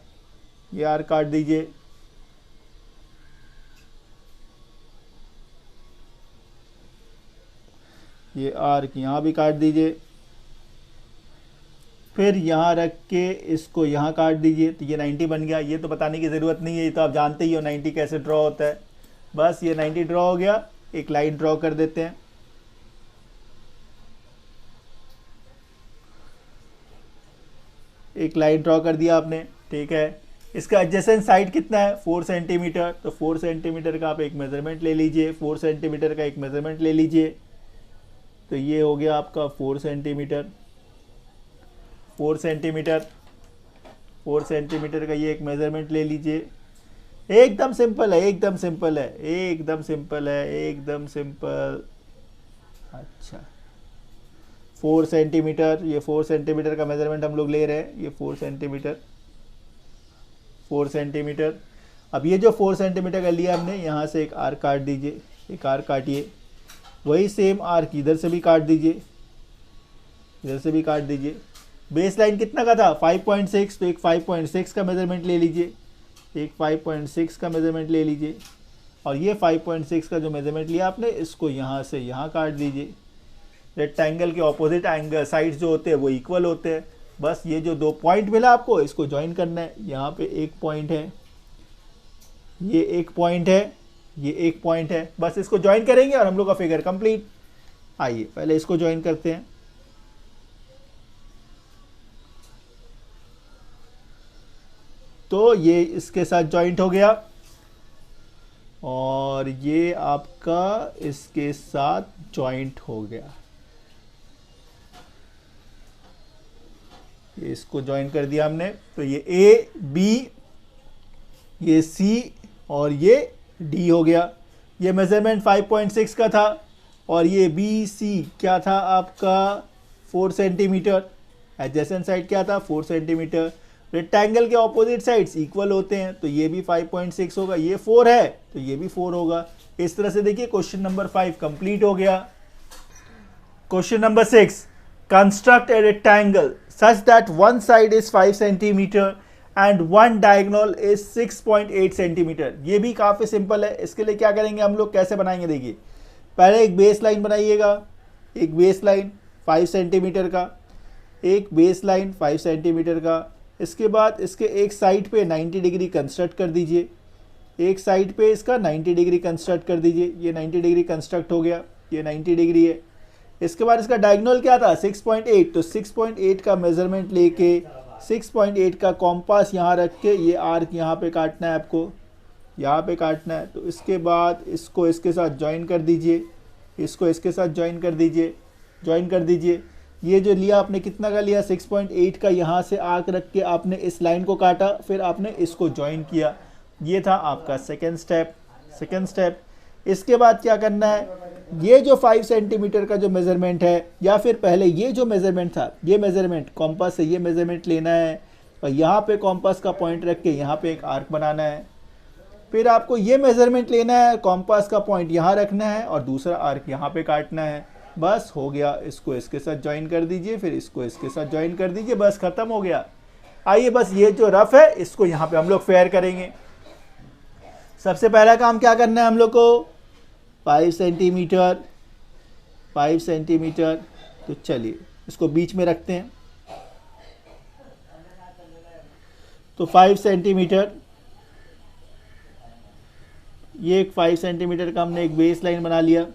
ये आर काट दीजिए, ये आर्क यहाँ भी काट दीजिए, फिर यहाँ रख के इसको यहाँ काट दीजिए, तो ये 90 बन गया। ये तो बताने की ज़रूरत नहीं है, ये तो आप जानते ही हो 90 कैसे ड्रॉ होता है। बस ये 90 ड्रॉ हो गया। एक लाइन ड्रॉ कर देते हैं, एक लाइन ड्रॉ कर दिया आपने, ठीक है। इसका एडजेसेंट साइड कितना है 4 सेंटीमीटर, तो 4 सेंटीमीटर का आप एक मेजरमेंट ले लीजिए, 4 सेंटीमीटर का एक मेजरमेंट ले लीजिए। तो ये हो गया आपका 4 सेंटीमीटर, 4 सेंटीमीटर, 4 सेंटीमीटर का ये एक मेजरमेंट ले लीजिए। एकदम सिंपल है, एकदम सिंपल है, एकदम सिंपल है, एकदम सिंपल। अच्छा 4 सेंटीमीटर, ये 4 सेंटीमीटर का मेजरमेंट हम लोग ले रहे हैं, ये 4 सेंटीमीटर, 4 सेंटीमीटर। अब ये जो 4 सेंटीमीटर का लिया हमने, यहाँ से एक आर्क काट दीजिए, एक आर्क काटिए। वही सेम आर्क इधर से भी काट दीजिए, इधर से भी काट दीजिए। बेस लाइन कितना का था 5.6, तो एक 5.6 का मेजरमेंट ले लीजिए, एक 5.6 का मेजरमेंट ले लीजिए। और ये 5.6 का जो मेजरमेंट लिया आपने, इसको यहाँ से यहाँ काट दीजिए। रेक्टेंगल के ऑपोजिट एंगल साइड्स जो होते हैं वो इक्वल होते हैं। बस ये जो 2 पॉइंट मिला आपको, इसको ज्वाइन करना है। यहाँ पे एक पॉइंट है, ये एक पॉइंट है, ये एक पॉइंट है, बस इसको ज्वाइन करेंगे और हम लोग का फिगर कंप्लीट। आइए पहले इसको ज्वाइन करते हैं। तो ये इसके साथ ज्वाइंट हो गया, और ये आपका इसके साथ ज्वाइंट हो गया। ये इसको ज्वाइन कर दिया हमने। तो ये ए बी, ये सी और ये डी हो गया। ये मेजरमेंट 5.6 का था, और ये बी सी क्या था आपका 4 सेंटीमीटर। एडजेसेंट साइड क्या था 4 सेंटीमीटर। रेक्टेंगल के ऑपोजिट साइड्स इक्वल होते हैं, तो ये भी 5.6 होगा। ये 4 है तो ये भी 4 होगा। इस तरह से देखिए क्वेश्चन नंबर 5 कंप्लीट हो गया। Question number 6, construct a rectangle such that one side is 5 centimetre and one diagonal is 6.8 centimetre. ये भी काफ़ी सिंपल है। इसके लिए क्या करेंगे हम लोग, कैसे बनाएंगे देखिए। पहले एक बेस लाइन बनाइएगा, एक बेस लाइन 5 सेंटीमीटर का, एक बेस लाइन 5 सेंटीमीटर का। इसके बाद इसके एक साइड पे 90 डिग्री कंस्ट्रक्ट कर दीजिए, एक साइड पे इसका 90 डिग्री कंस्ट्रक्ट कर दीजिए। ये 90 डिग्री कंस्ट्रक्ट हो गया, ये 90 डिग्री है। इसके बाद इसका डायगोनल क्या था 6.8, तो 6.8 का मेजरमेंट लेके 6.8 का कॉम्पास यहाँ रख के ये आर्क यहाँ पे काटना है, आपको यहाँ पे काटना है। तो इसके बाद इसको इसके साथ ज्वाइन कर दीजिए, इसको इसके साथ ज्वाइन कर दीजिए, ज्वाइन कर दीजिए। ये जो लिया आपने कितना का लिया 6.8 का, यहाँ से आर्क रख के आपने इस लाइन को काटा, फिर आपने इसको ज्वाइन किया। ये था आपका सेकेंड स्टेप। सेकेंड स्टेप इसके बाद क्या करना है, ये जो 5 सेंटीमीटर का जो मेज़रमेंट है, या फिर पहले ये जो मेज़रमेंट था, ये मेज़रमेंट कॉम्पास से ये मेज़रमेंट लेना है, और यहाँ पे कॉम्पास का पॉइंट रख के यहाँ पे एक आर्क बनाना है। फिर आपको ये मेज़रमेंट लेना है, कॉम्पास का पॉइंट यहाँ रखना है और दूसरा आर्क यहाँ पे काटना है। बस हो गया। इसको इसके साथ ज्वाइन कर दीजिए, फिर इसको इसके साथ ज्वाइन कर दीजिए, बस ख़त्म हो गया। आइए बस ये जो रफ है इसको यहाँ पे हम लोग फेयर करेंगे। सबसे पहला काम क्या करना है हम लोग को, 5 सेंटीमीटर, 5 सेंटीमीटर। तो चलिए इसको बीच में रखते हैं। तो 5 सेंटीमीटर, ये एक 5 सेंटीमीटर का हमने एक बेस लाइन बना लिया।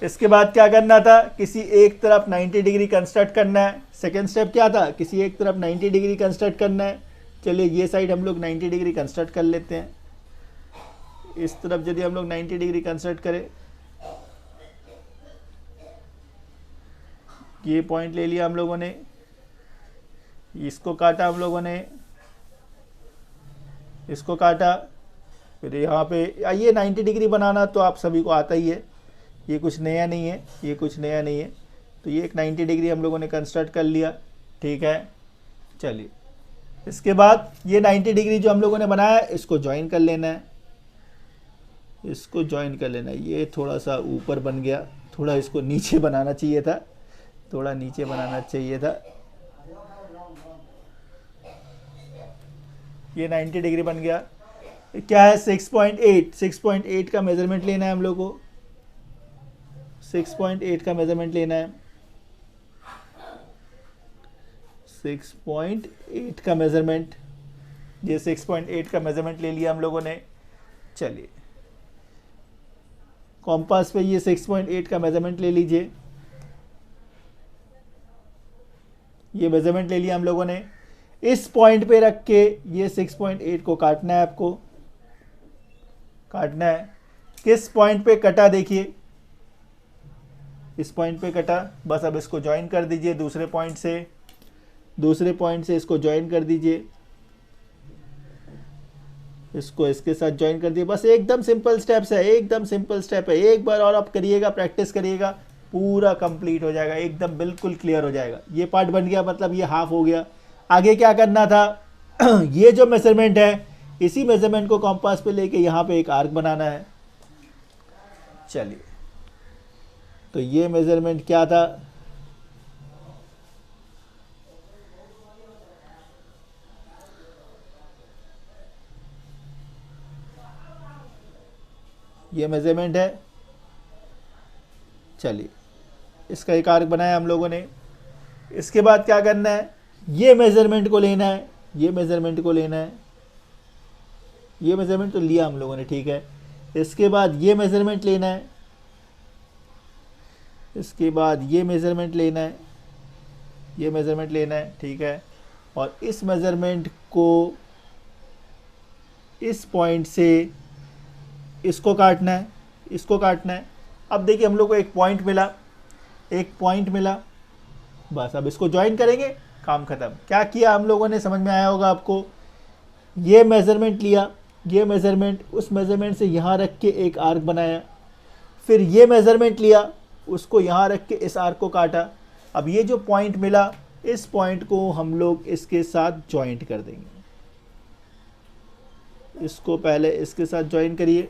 इसके बाद क्या करना था, किसी एक तरफ 90 डिग्री कंस्ट्रक्ट करना है। सेकेंड स्टेप क्या था, किसी एक तरफ 90 डिग्री कंस्ट्रक्ट करना है। चलिए ये साइड हम लोग 90 डिग्री कंस्ट्रक्ट कर लेते हैं। इस तरफ यदि हम लोग 90 डिग्री कंस्ट्रक्ट करें, ये पॉइंट ले लिया हम लोगों ने, इसको काटा हम लोगों ने, इसको काटा, फिर यहाँ पे ये 90 डिग्री बनाना तो आप सभी को आता ही है, ये कुछ नया नहीं है, ये कुछ नया नहीं है। तो ये एक 90 डिग्री हम लोगों ने कंस्ट्रक्ट कर लिया, ठीक है। चलिए इसके बाद ये 90 डिग्री जो हम लोगों ने बनाया है इसको ज्वाइन कर लेना है, इसको ज्वाइन कर लेना है। ये थोड़ा सा ऊपर बन गया, थोड़ा इसको नीचे बनाना चाहिए था, थोड़ा नीचे बनाना चाहिए था। ये 90 डिग्री बन गया। क्या है 6.8 का मेजरमेंट लेना है हम लोग को, 6.8 का मेजरमेंट लेना है, 6.8 का मेजरमेंट। ये 6.8 का मेजरमेंट ले लिया हम लोगों ने। चलिए कॉम्पास पे ये 6.8 का मेजरमेंट ले लीजिए, ये मेजरमेंट ले लिया हम लोगों ने। इस पॉइंट पे रख के ये 6.8 को काटना है, आपको काटना है। किस पॉइंट पे कटा, देखिए इस पॉइंट पे कटा, बस अब इसको ज्वाइन कर दीजिए दूसरे पॉइंट से इसको ज्वाइन कर दीजिए, इसको इसके साथ ज्वाइन कर दिए। बस एकदम सिंपल स्टेप्स है, एकदम सिंपल स्टेप है। एक बार और आप करिएगा, प्रैक्टिस करिएगा, पूरा कंप्लीट हो जाएगा, एकदम बिल्कुल क्लियर हो जाएगा। ये पार्ट बन गया, मतलब ये हाफ हो गया। आगे क्या करना था ये जो मेजरमेंट है, इसी मेजरमेंट को कॉम्पास पे लेके यहाँ पे एक आर्क बनाना है। चलिए तो ये मेजरमेंट क्या था, ये मेजरमेंट है। चलिए इसका एक आर्क बनाया हम लोगों ने। इसके बाद क्या करना है, ये मेजरमेंट को लेना है, ये मेजरमेंट को लेना है। ये मेजरमेंट तो लिया हम लोगों ने, ठीक है। इसके बाद ये मेजरमेंट लेना है, इसके बाद ये मेजरमेंट लेना है, ये मेजरमेंट लेना है, ठीक है। और इस मेजरमेंट को इस पॉइंट से इसको काटना है, इसको काटना है। अब देखिए हम लोग को एक पॉइंट मिला, एक पॉइंट मिला, बस अब इसको ज्वाइन करेंगे, काम खत्म। क्या किया हम लोगों ने, समझ में आया होगा आपको। ये मेजरमेंट लिया, ये मेजरमेंट, उस मेजरमेंट से यहाँ रख के एक आर्क बनाया, फिर ये मेजरमेंट लिया, उसको यहाँ रख के इस आर्क को काटा। अब ये जो पॉइंट मिला, इस पॉइंट को हम लोग इसके साथ ज्वाइंट कर देंगे। इसको पहले इसके साथ ज्वाइन करिए,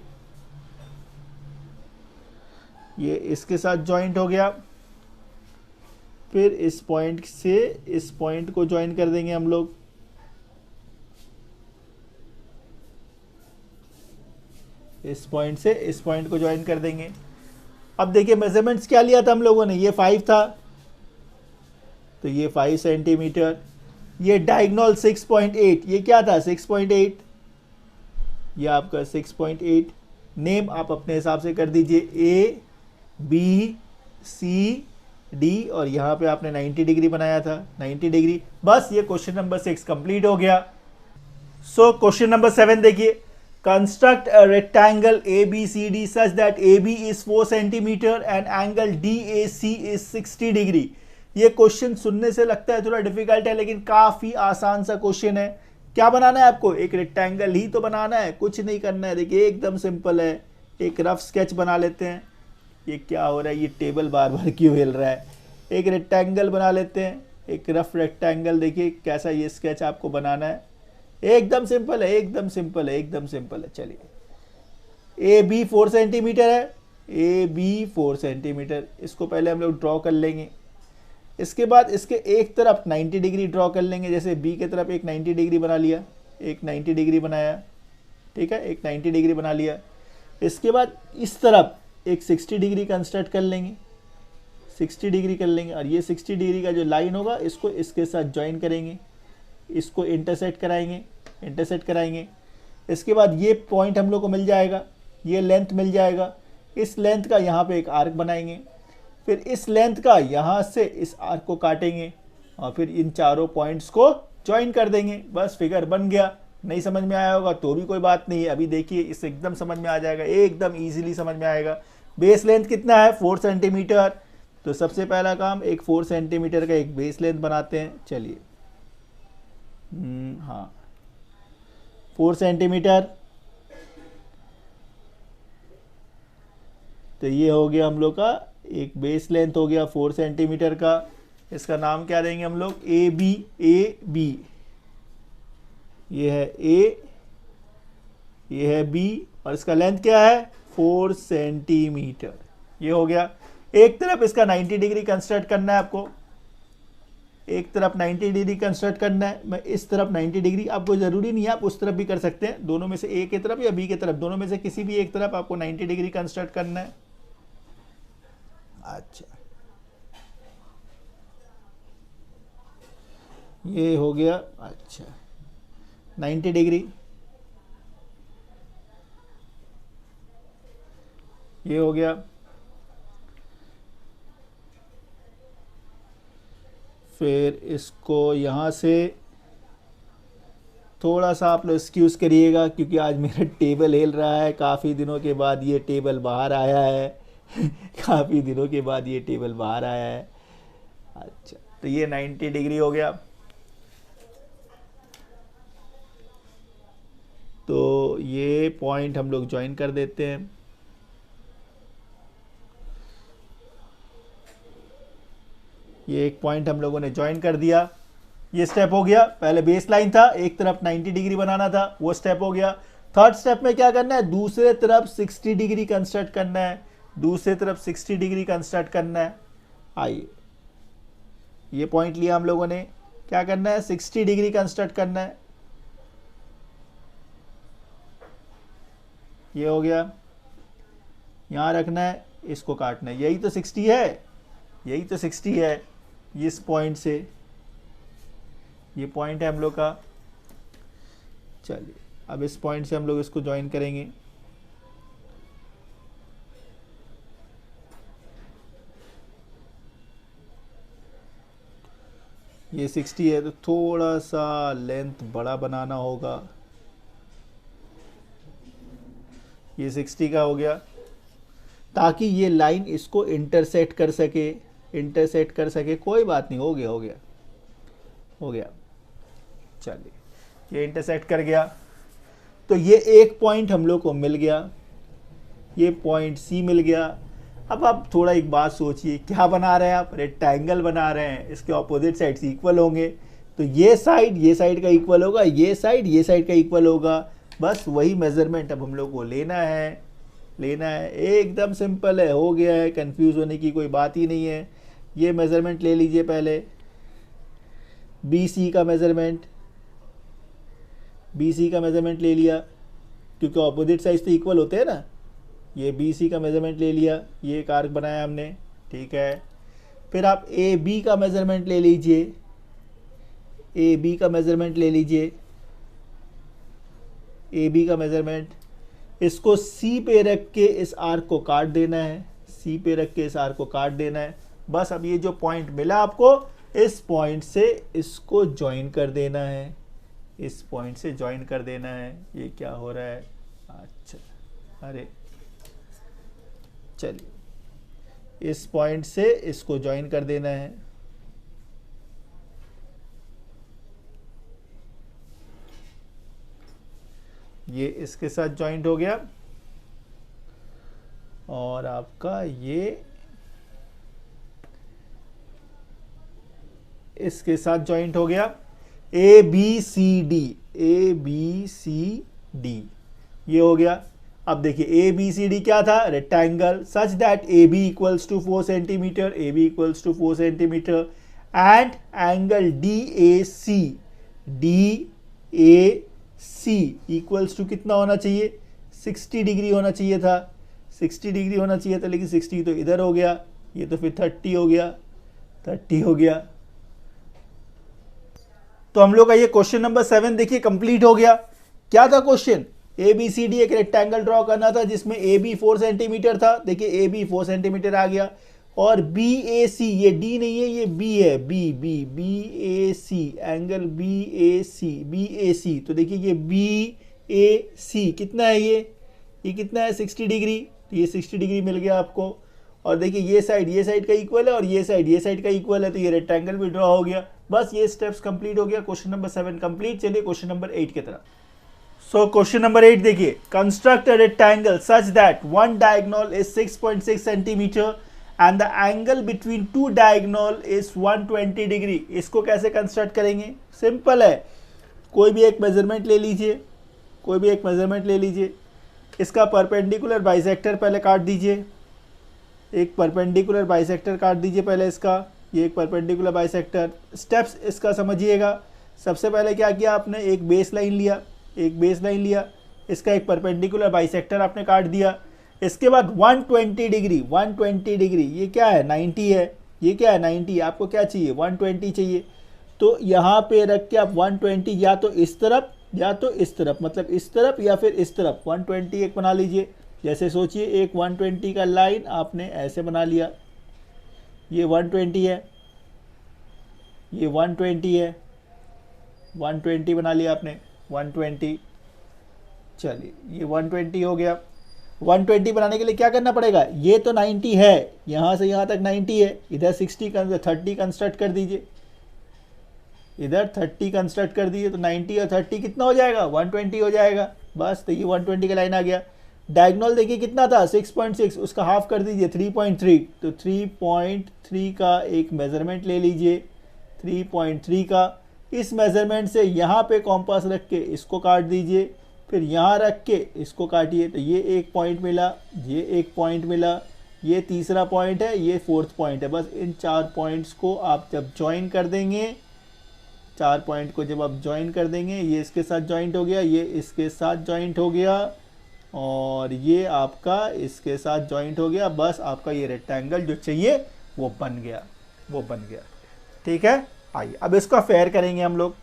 ये इसके साथ ज्वाइंट हो गया। फिर इस पॉइंट से इस पॉइंट को ज्वाइन कर देंगे हम लोग, इस पॉइंट से इस पॉइंट को ज्वाइन कर देंगे। अब देखिए मेजरमेंट्स क्या लिया था हम लोगों ने, ये 5 था, तो ये 5 सेंटीमीटर। ये डायगोनल 6.8, ये क्या था 6.8, ये आपका 6.8। नेम आप अपने हिसाब से कर दीजिए, ABCD, और यहाँ पे आपने 90 डिग्री बनाया था, 90 डिग्री। बस ये क्वेश्चन नंबर 6 कंप्लीट हो गया। सो क्वेश्चन नंबर 7 देखिए, construct a rectangle ABCD such that AB is 4 centimetre and angle DAC is 60 degree. ये क्वेश्चन सुनने से लगता है थोड़ा डिफिकल्ट है, लेकिन काफी आसान सा क्वेश्चन है। क्या बनाना है आपको, एक रेक्टेंगल ही तो बनाना है, कुछ नहीं करना है। देखिए एकदम सिंपल है, एक रफ स्केच बना लेते हैं। ये क्या हो रहा है, ये टेबल बार बार क्यों हिल रहा है। एक रेक्टेंगल बना लेते हैं, एक रफ रेक्टेंगल। देखिए कैसा ये स्केच आपको बनाना है, एकदम सिंपल है, एकदम सिंपल है, एकदम सिंपल है। चलिए AB 4 सेंटीमीटर है, AB 4 सेंटीमीटर, इसको पहले हम लोग ड्रॉ कर लेंगे। इसके बाद इसके एक तरफ 90 डिग्री ड्रॉ कर लेंगे, जैसे B के तरफ एक 90 डिग्री बना लिया, एक 90 डिग्री बनाया, ठीक है, एक 90 डिग्री बना लिया। इसके बाद इस तरफ एक 60 डिग्री कंस्ट्रक्ट कर लेंगे, 60 डिग्री कर लेंगे। और ये 60 डिग्री का जो लाइन होगा, इसको इसके साथ ज्वाइन करेंगे, इसको इंटरसेक्ट कराएंगे, इंटरसेक्ट कराएंगे। इसके बाद ये पॉइंट हम लोग को मिल जाएगा, ये लेंथ मिल जाएगा। इस लेंथ का यहाँ पे एक आर्क बनाएंगे, फिर इस लेंथ का यहाँ से इस आर्क को काटेंगे और फिर इन चारों पॉइंट्स को ज्वाइन कर देंगे। बस फिगर बन गया। नहीं समझ में आया होगा तो भी कोई बात नहीं है, अभी देखिए इससे एकदम समझ में आ जाएगा, एकदम इजीली समझ में आएगा। बेस लेंथ कितना है 4 सेंटीमीटर, तो सबसे पहला काम एक 4 सेंटीमीटर का एक बेस लेंथ बनाते हैं। चलिए हाँ 4 सेंटीमीटर, तो ये हो गया हम लोग का एक बेस लेंथ हो गया 4 सेंटीमीटर का। इसका नाम क्या देंगे हम लोग, ए बी। ए बी, ये है ए, ये है बी, और इसका लेंथ क्या है 4 सेंटीमीटर। ये हो गया। एक तरफ इसका 90 डिग्री कंस्ट्रक्ट करना है आपको, एक तरफ 90 डिग्री कंस्ट्रक्ट करना है। मैं इस तरफ 90 डिग्री, आपको ज़रूरी नहीं है, आप उस तरफ भी कर सकते हैं, दोनों में से ए की तरफ या बी की तरफ, दोनों में से किसी भी एक तरफ आपको 90 डिग्री कंस्ट्रक्ट करना है। अच्छा, ये हो गया। अच्छा 90 डिग्री, ये हो गया। फिर इसको यहाँ से थोड़ा सा आप लोग एक्सक्यूज़ करिएगा क्योंकि आज मेरा टेबल हिल रहा है, काफ़ी दिनों के बाद ये टेबल बाहर आया है काफ़ी दिनों के बाद ये टेबल बाहर आया है। अच्छा, तो ये 90 डिग्री हो गया। तो ये पॉइंट हम लोग ज्वाइन कर देते हैं। ये एक पॉइंट हम लोगों ने ज्वाइन कर दिया। ये स्टेप हो गया। पहले बेस लाइन था, एक तरफ 90 डिग्री बनाना था, वो स्टेप हो गया। थर्ड स्टेप में क्या करना है, दूसरे तरफ 60 डिग्री कंस्ट्रक्ट करना है, दूसरे तरफ 60 डिग्री कंस्ट्रक्ट करना है। आइए, ये पॉइंट लिया हम लोगों ने, क्या करना है 60 डिग्री कंस्ट्रक्ट करना है। ये हो गया, यहाँ रखना है, इसको काटना है। यही तो 60 है, यही तो 60 है। इस पॉइंट से, ये पॉइंट है हम लोग का। चलिए अब इस पॉइंट से हम लोग इसको ज्वाइन करेंगे। ये 60 है तो थोड़ा सा लेंथ बड़ा बनाना होगा। ये 60 का हो गया ताकि ये लाइन इसको इंटरसेक्ट कर सके, इंटरसेक्ट कर सके। कोई बात नहीं, हो गया हो गया हो गया। चलिए ये इंटरसेक्ट कर गया, तो ये एक पॉइंट हम लोग को मिल गया, ये पॉइंट सी मिल गया। अब आप थोड़ा एक बात सोचिए, क्या बना रहे हैं आप, रेक्टेंगल बना रहे हैं, इसके ऑपोजिट साइड्स इक्वल होंगे, तो ये साइड का इक्वल होगा, ये साइड का इक्वल होगा। बस वही मेजरमेंट अब हम लोग को लेना है, एकदम सिंपल है, हो गया है, कंफ्यूज होने की कोई बात ही नहीं है। ये मेजरमेंट ले लीजिए पहले, BC का मेजरमेंट, BC का मेजरमेंट ले लिया क्योंकि ऑपोजिट साइड्स तो इक्वल होते हैं ना। ये BC का मेजरमेंट ले लिया, ये एक आर्क बनाया हमने, ठीक है। फिर आप AB का मेजरमेंट ले लीजिए, AB का मेजरमेंट ले लीजिए, AB का मेजरमेंट, इसको C पे रख के इस आर्क को काट देना है, C पे रख के इस आर्क को काट देना है। बस अब ये जो पॉइंट मिला आपको, इस पॉइंट से इसको ज्वाइन कर देना है, इस पॉइंट से ज्वाइन कर देना है। ये क्या हो रहा है, अच्छा, अरे चलिए इस पॉइंट से इसको ज्वाइन कर देना है। ये इसके साथ ज्वाइंट हो गया और आपका ये इसके साथ ज्वाइंट हो गया। ABCD, ABCD ये हो गया। अब देखिए ABCD क्या था, rectangle such that AB equals to 4 centimetre, AB equals to 4 centimetre and angle DAC, DAC equals to कितना होना चाहिए, 60 डिग्री होना चाहिए था, 60 डिग्री होना चाहिए था, लेकिन 60 तो इधर हो गया, ये तो फिर 30 हो गया, 30 हो गया। तो हम लोग का ये क्वेश्चन नंबर 7 देखिए कंप्लीट हो गया। क्या था question, A B C D एक रेक्टेंगल ड्रॉ करना था जिसमें ए बी 4 सेंटीमीटर था, देखिए ए बी 4 सेंटीमीटर आ गया, और बी ए सी, ये डी नहीं है ये बी है, बी बी बी ए सी, एंगल बी ए सी, बी ए सी, तो देखिए ये बी ए सी कितना है, ये कितना है 60 डिग्री, तो ये 60 डिग्री मिल गया आपको। और देखिए ये साइड का इक्वल है और ये साइड का इक्वल है, तो ये रेक्टेंगल भी ड्रॉ हो गया। बस ये स्टेप्स कंप्लीट हो गया। Question number 7 complete. चलिए क्वेश्चन नंबर 8 की तरफ। सो क्वेश्चन नंबर 8 देखिए, construct a rectangle such that one diagonal is 6.6 centimetre and the angle between two diagonal is 120 degree. इसको कैसे कंस्ट्रक्ट करेंगे? सिंपल है, कोई भी एक मेजरमेंट ले लीजिए, इसका परपेंडिकुलर बाइसेक्टर पहले काट दीजिए, एक परपेंडिकुलर बाइसेक्टर काट दीजिए पहले इसका, ये एक परपेंडिकुलर बाइसेक्टर। स्टेप्स इसका समझिएगा। सबसे पहले क्या किया आपने, एक बेस लाइन लिया, इसका एक परपेंडिकुलर बाइसेक्टर आपने काट दिया। इसके बाद 120 डिग्री, ये क्या है 90 है, ये क्या है 90, आपको क्या चाहिए 120 चाहिए, तो यहाँ पे रख के आप 120 या तो इस तरफ या तो इस तरफ, मतलब इस तरफ या फिर इस तरफ 120 एक बना लीजिए। जैसे सोचिए एक 120 का लाइन आपने ऐसे बना लिया, ये 120 है, ये 120 है, 120 बना लिया आपने 120। चलिए ये 120 हो गया। 120 बनाने के लिए क्या करना पड़ेगा, ये तो 90 है, यहाँ से यहाँ तक 90 है, इधर 30 कंस्ट्रक्ट कर दीजिए, इधर 30 कंस्ट्रक्ट कर दीजिए, तो 90 और 30 कितना हो जाएगा 120 हो जाएगा। बस तो ये 120 का लाइन आ गया। डायगोनल देखिए कितना था 6.6, उसका हाफ कर दीजिए 3.3, तो 3.3 का एक मेजरमेंट ले लीजिए, 3.3 का। इस मेजरमेंट से यहाँ पे कॉम्पास रख के इसको काट दीजिए, फिर यहाँ रख के इसको काटिए, तो ये एक पॉइंट मिला, ये एक पॉइंट मिला, ये तीसरा पॉइंट है, ये फोर्थ पॉइंट है। बस इन 4 पॉइंट्स को आप जब ज्वाइन कर देंगे, 4 पॉइंट को जब आप ज्वाइन कर देंगे, ये इसके साथ ज्वाइंट हो गया, ये इसके साथ ज्वाइंट हो गया, और ये आपका इसके साथ ज्वाइंट हो गया। बस आपका ये रेक्टेंगल जो चाहिए वो बन गया। ठीक है, आइए अब इसका फेयर करेंगे हम लोग,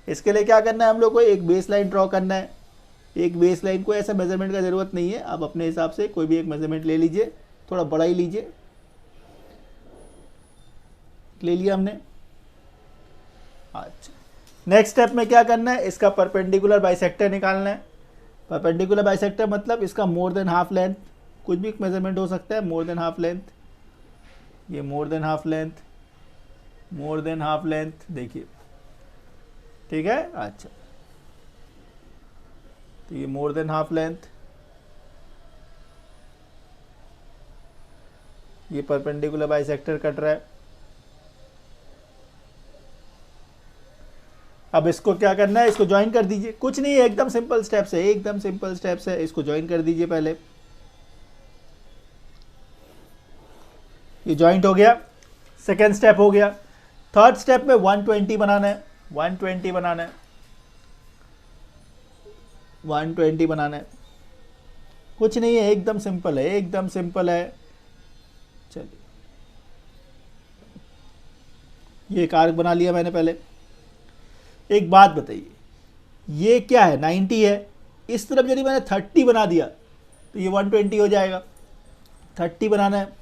इसके लिए क्या करना है हम लोग को, एक बेस लाइन ड्रॉ करना है। एक बेस लाइन को ऐसा मेजरमेंट का ज़रूरत नहीं है, आप अपने हिसाब से कोई भी एक मेजरमेंट ले लीजिए, थोड़ा बड़ा ही लीजिए, ले लिया हमने। अच्छा, नेक्स्ट स्टेप में क्या करना है, इसका परपेंडिकुलर बाइसेक्टर निकालना है। परपेंडिकुलर बाइसेक्टर मतलब इसका मोर देन हाफ लेंथ, कुछ भी मेजरमेंट हो सकता है, मोर देन हाफ लेंथ, ये मोर देन हाफ लेंथ देखिए, ठीक है। अच्छा, तो ये मोर देन हाफ लेंथ, ये परपेंडिकुलर बाइसेक्टर कट रहा है। अब इसको क्या करना है, इसको ज्वाइन कर दीजिए, कुछ नहीं है, एकदम सिंपल स्टेप्स है, इसको ज्वाइन कर दीजिए पहले। ये ज्वाइंट हो गया, सेकेंड स्टेप हो गया। थर्ड स्टेप में 120 बनाना है, 120 बनाना है, कुछ नहीं है, एकदम सिंपल है, चलिए ये एक आर्क बना लिया मैंने पहले। एक बात बताइए, ये क्या है 90 है, इस तरफ यदि मैंने 30 बना दिया तो ये 120 हो जाएगा। 30 बनाना है,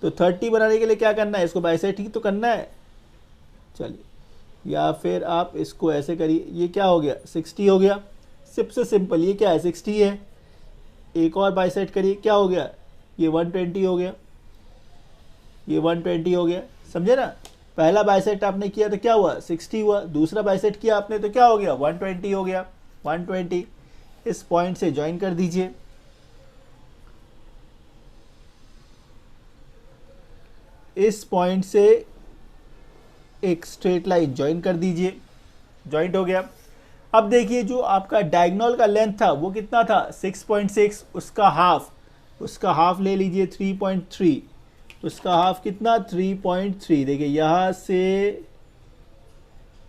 तो 30 बनाने के लिए क्या करना है, इसको बाइसेक्ट ही तो करना है। चलिए, या फिर आप इसको ऐसे करिए, ये क्या हो गया 60 हो गया, सबसे सिंपल, ये क्या है 60 है, एक और बाइसेक्ट करिए, क्या हो गया, ये 120 हो गया, ये 120 हो गया, समझे ना। पहला बाइसेक्ट आपने किया तो क्या हुआ 60 हुआ, दूसरा बाइसेक्ट किया आपने तो क्या हो गया 120 हो गया। 120 इस पॉइंट से ज्वाइन कर दीजिए, इस पॉइंट से एक स्ट्रेट लाइन ज्वाइन कर दीजिए, ज्वाइंट हो गया। अब देखिए जो आपका डायगोनल का लेंथ था वो कितना था 6.6, उसका हाफ ले लीजिए 3.3, उसका हाफ कितना 3.3, देखिए यहाँ से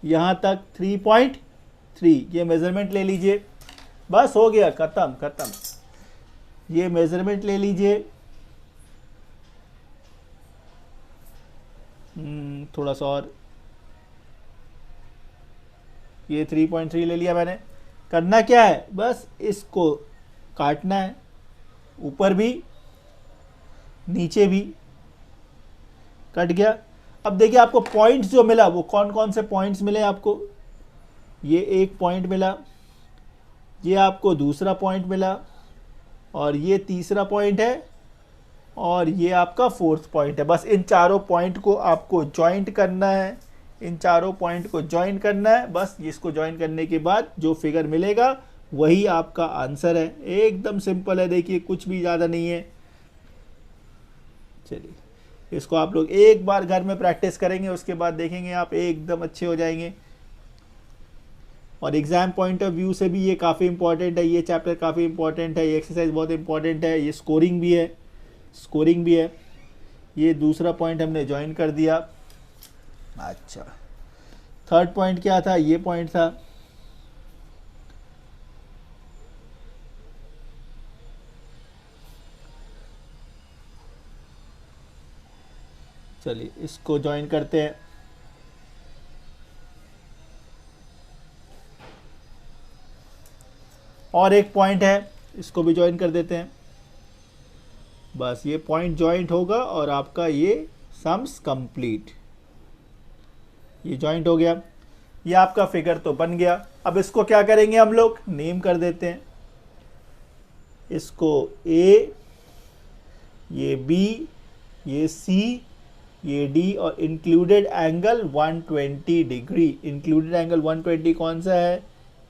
यहाँ तक 3.3, ये मेजरमेंट ले लीजिए, बस हो गया, खत्म। ये मेजरमेंट ले लीजिए, थोड़ा सा और, ये 3.3 ले लिया मैंने, करना क्या है, बस इसको काटना है, ऊपर भी नीचे भी कट गया। अब देखिए आपको पॉइंट्स जो मिला वो कौन कौन से पॉइंट्स मिले आपको, ये एक पॉइंट मिला, ये आपको दूसरा पॉइंट मिला, और ये तीसरा पॉइंट है, और ये आपका फोर्थ पॉइंट है। बस इन चारों पॉइंट को आपको जॉइंट करना है, इन चारों पॉइंट को जॉइन करना है। बस इसको जॉइन करने के बाद जो फिगर मिलेगा वही आपका आंसर है। एकदम सिंपल है, देखिए कुछ भी ज़्यादा नहीं है। चलिए इसको आप लोग एक बार घर में प्रैक्टिस करेंगे, उसके बाद देखेंगे आप एकदम अच्छे हो जाएंगे। और एग्जाम पॉइंट ऑफ व्यू से भी ये काफ़ी इंपॉर्टेंट है, ये चैप्टर काफ़ी इंपॉर्टेंट है, ये एक्सरसाइज बहुत इंपॉर्टेंट है, ये स्कोरिंग भी है, स्कोरिंग भी है। ये दूसरा पॉइंट हमने ज्वाइन कर दिया। अच्छा, थर्ड पॉइंट क्या था, ये पॉइंट था। चलिए इसको ज्वाइन करते हैं। और एक पॉइंट है, इसको भी ज्वाइन कर देते हैं। बस ये पॉइंट ज्वाइंट होगा और आपका ये सम्स कंप्लीट, ये ज्वाइंट हो गया। ये आपका फिगर तो बन गया। अब इसको क्या करेंगे, हम लोग नेम कर देते हैं। इसको ए, ये बी, ये सी, ये डी, और included angle 120 degree. Included angle 120 कौन सा है,